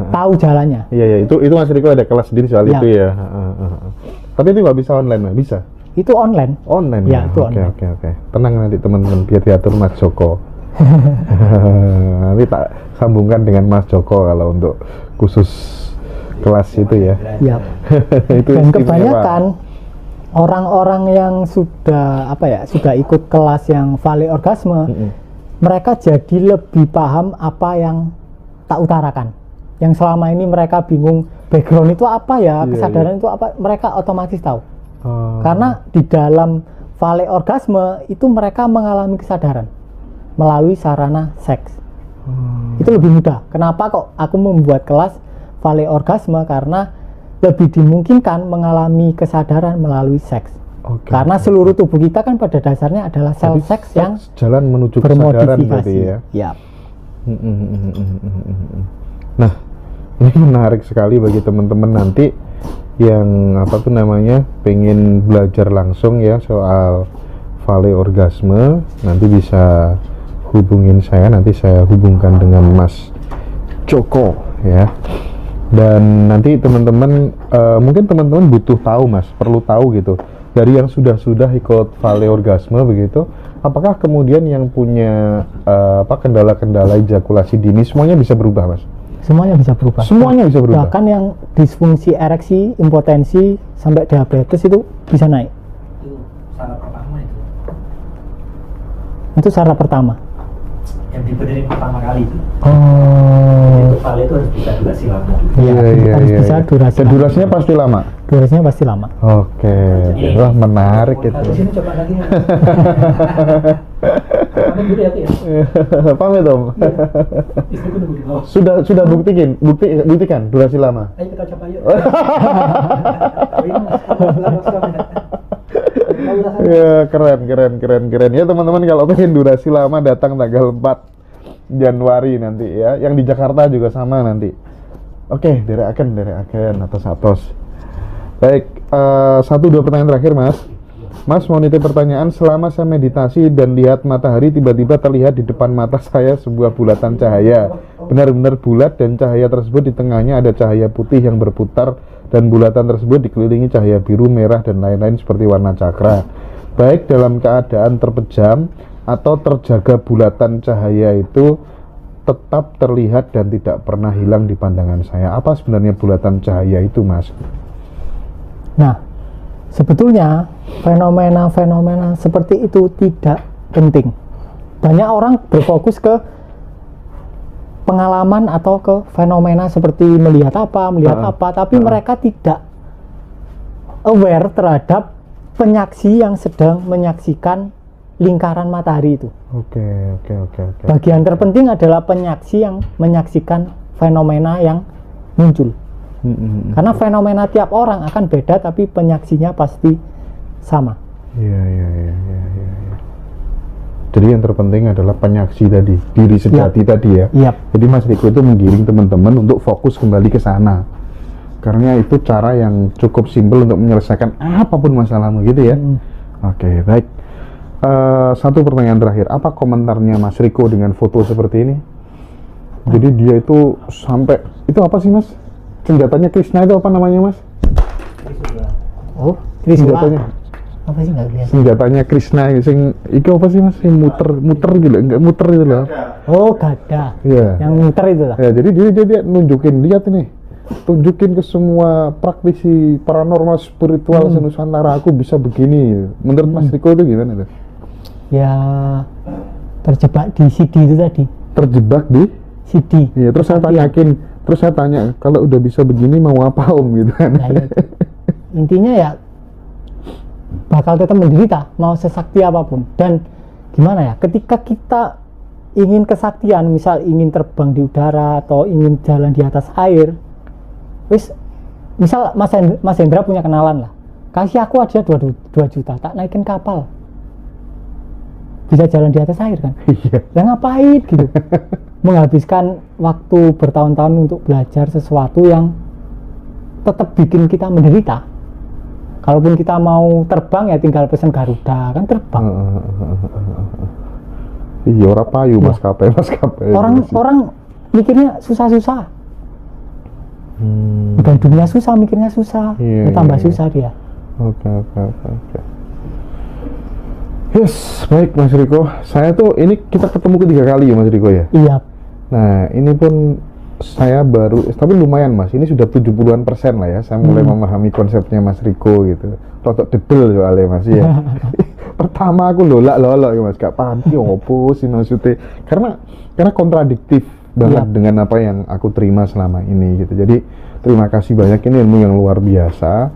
tahu jalannya? Iya, itu Mas Riko ada kelas sendiri soal Ya. itu ya. Tapi itu nggak bisa online, Mas? Bisa? Itu online. Online Ya, itu Oke, online. oke. Tenang nanti teman-teman, biar diatur Mas Joko. Nanti tak sambungkan dengan Mas Joko kalau untuk khusus kelas itu ya. Ya. Itu Dan istimewa. kebanyakan orang-orang yang sudah sudah ikut kelas yang Vale Orgasme, mereka jadi lebih paham apa yang tak utarakan. Yang selama ini mereka bingung background itu apa ya, Iya, kesadaran itu apa, mereka otomatis tahu. Oh. Karena di dalam Vale Orgasme itu mereka mengalami kesadaran melalui sarana seks. Itu lebih mudah. Kenapa kok aku membuat kelas Vale Orgasme? Karena lebih dimungkinkan mengalami kesadaran melalui seks. Oke. Karena seluruh tubuh kita kan pada dasarnya adalah sel Jadi seks yang jalan menuju kesadaran berarti bermodifikasi. ya. Ya. Nah, ini menarik sekali bagi teman-teman nanti yang pengen belajar langsung ya soal Vale Orgasme. Nanti bisa hubungin saya, nanti saya hubungkan dengan Mas Joko ya. Dan nanti teman-teman mungkin teman-teman butuh tahu, Mas, perlu tahu gitu dari yang sudah ikut Vale Orgasme begitu. Apakah kemudian yang punya kendala-kendala ejakulasi dini semuanya bisa berubah, Mas? Semuanya bisa berubah. Semuanya bisa berubah. Bahkan yang disfungsi ereksi, impotensi sampai diabetes itu bisa naik. Itu syarat pertama itu. Itu syarat pertama. Yang dibenerin pertama kali itu. Oh. Itu Vale itu harus bisa durasi lama. Iya, harus bisa durasi. Dan durasinya pasti lama. Durasinya pasti lama. Oke. Wah, menarik itu. Di sini coba lagi. Pamit dulu ya, Ki, ya. Pamit, Om. Istriku nunggu di bawah. Sudah buktikan durasi lama. Ayo kita coba yuk. Tapi Ya, keren ya teman-teman. Kalau pengen durasi lama datang tanggal 4 Januari nanti ya. Yang di Jakarta juga sama nanti. Oke, derekaken atos. Baik, 1-2 pertanyaan terakhir, Mas. Mas mau nitip pertanyaan. Selama saya meditasi dan lihat matahari, tiba-tiba terlihat di depan mata saya sebuah bulatan cahaya. Benar-benar bulat dan cahaya tersebut di tengahnya ada cahaya putih yang berputar dan bulatan tersebut dikelilingi cahaya biru, merah, dan lain-lain seperti warna cakra. Baik dalam keadaan terpejam atau terjaga, bulatan cahaya itu tetap terlihat dan tidak pernah hilang di pandangan saya. Apa sebenarnya bulatan cahaya itu, Mas? Nah, sebetulnya fenomena-fenomena seperti itu tidak penting. Banyak orang berfokus ke pengalaman atau ke fenomena seperti melihat apa, tapi mereka tidak aware terhadap penyaksi yang sedang menyaksikan lingkaran matahari itu. Oke. Bagian terpenting adalah penyaksi yang menyaksikan fenomena yang muncul. Karena fenomena tiap orang akan beda, tapi penyaksinya pasti sama. Iya. Jadi yang terpenting adalah penyaksi tadi, diri sejati tadi ya. Yap. Jadi Mas Riko itu menggiring teman-teman untuk fokus kembali ke sana. Karena itu cara yang cukup simpel untuk menyelesaikan apapun masalahmu gitu ya. Oke, baik. Satu pertanyaan terakhir, apa komentarnya Mas Riko dengan foto seperti ini? Jadi dia itu sampai, itu apa sih, Mas? Senjatanya Krishna itu apa namanya, Mas? Oh, Senjatanya, apa sih nggak lihat? senjatanya Krishna sing itu apa sih, Mas? Sing muter gitu, enggak muter gitu loh. Oh, gada. Iya. Yang muter itu lah. Ya, jadi dia nunjukin, lihat ini, tunjukin ke semua praktisi paranormal spiritual senusantara, aku bisa begini. Menurut Mas Riko itu gimana tuh? Ya, terjebak di CD itu tadi. Terjebak di CD. Iya, terus saya tanya, kalau udah bisa begini mau apa, Om, gitu kan. Nah, ya. Intinya ya bakal tetap menderita mau sesakti apapun. Dan gimana ya, ketika kita ingin kesaktian, misal ingin terbang di udara atau ingin jalan di atas air, misal Mas Hendra punya kenalan lah, kasih aku aja 2 juta, tak naikin kapal, bisa jalan di atas air kan. Iya. Lah ngapain gitu menghabiskan waktu bertahun-tahun untuk belajar sesuatu yang tetap bikin kita menderita. Kalaupun kita mau terbang ya tinggal pesan Garuda kan terbang. Iya, ora payu maskapai. Orang mikirnya susah-susah. Gandumnya susah, mikirnya susah. Tambah susah dia. Oke. Yes, baik Mas Riko. Saya tuh ini kita ketemu ketiga kali ya Mas Riko ya? Iya. Nah, ini pun saya baru, tapi lumayan Mas, ini sudah 70% lah ya, saya mulai memahami konsepnya Mas Riko gitu. Rotok dedel soalnya Mas ya. Pertama aku lolak ya Mas, gak paham ki opo sih maksudnya. Karena kontradiktif banget dengan apa yang aku terima selama ini gitu. Jadi terima kasih banyak, ini ilmu yang luar biasa.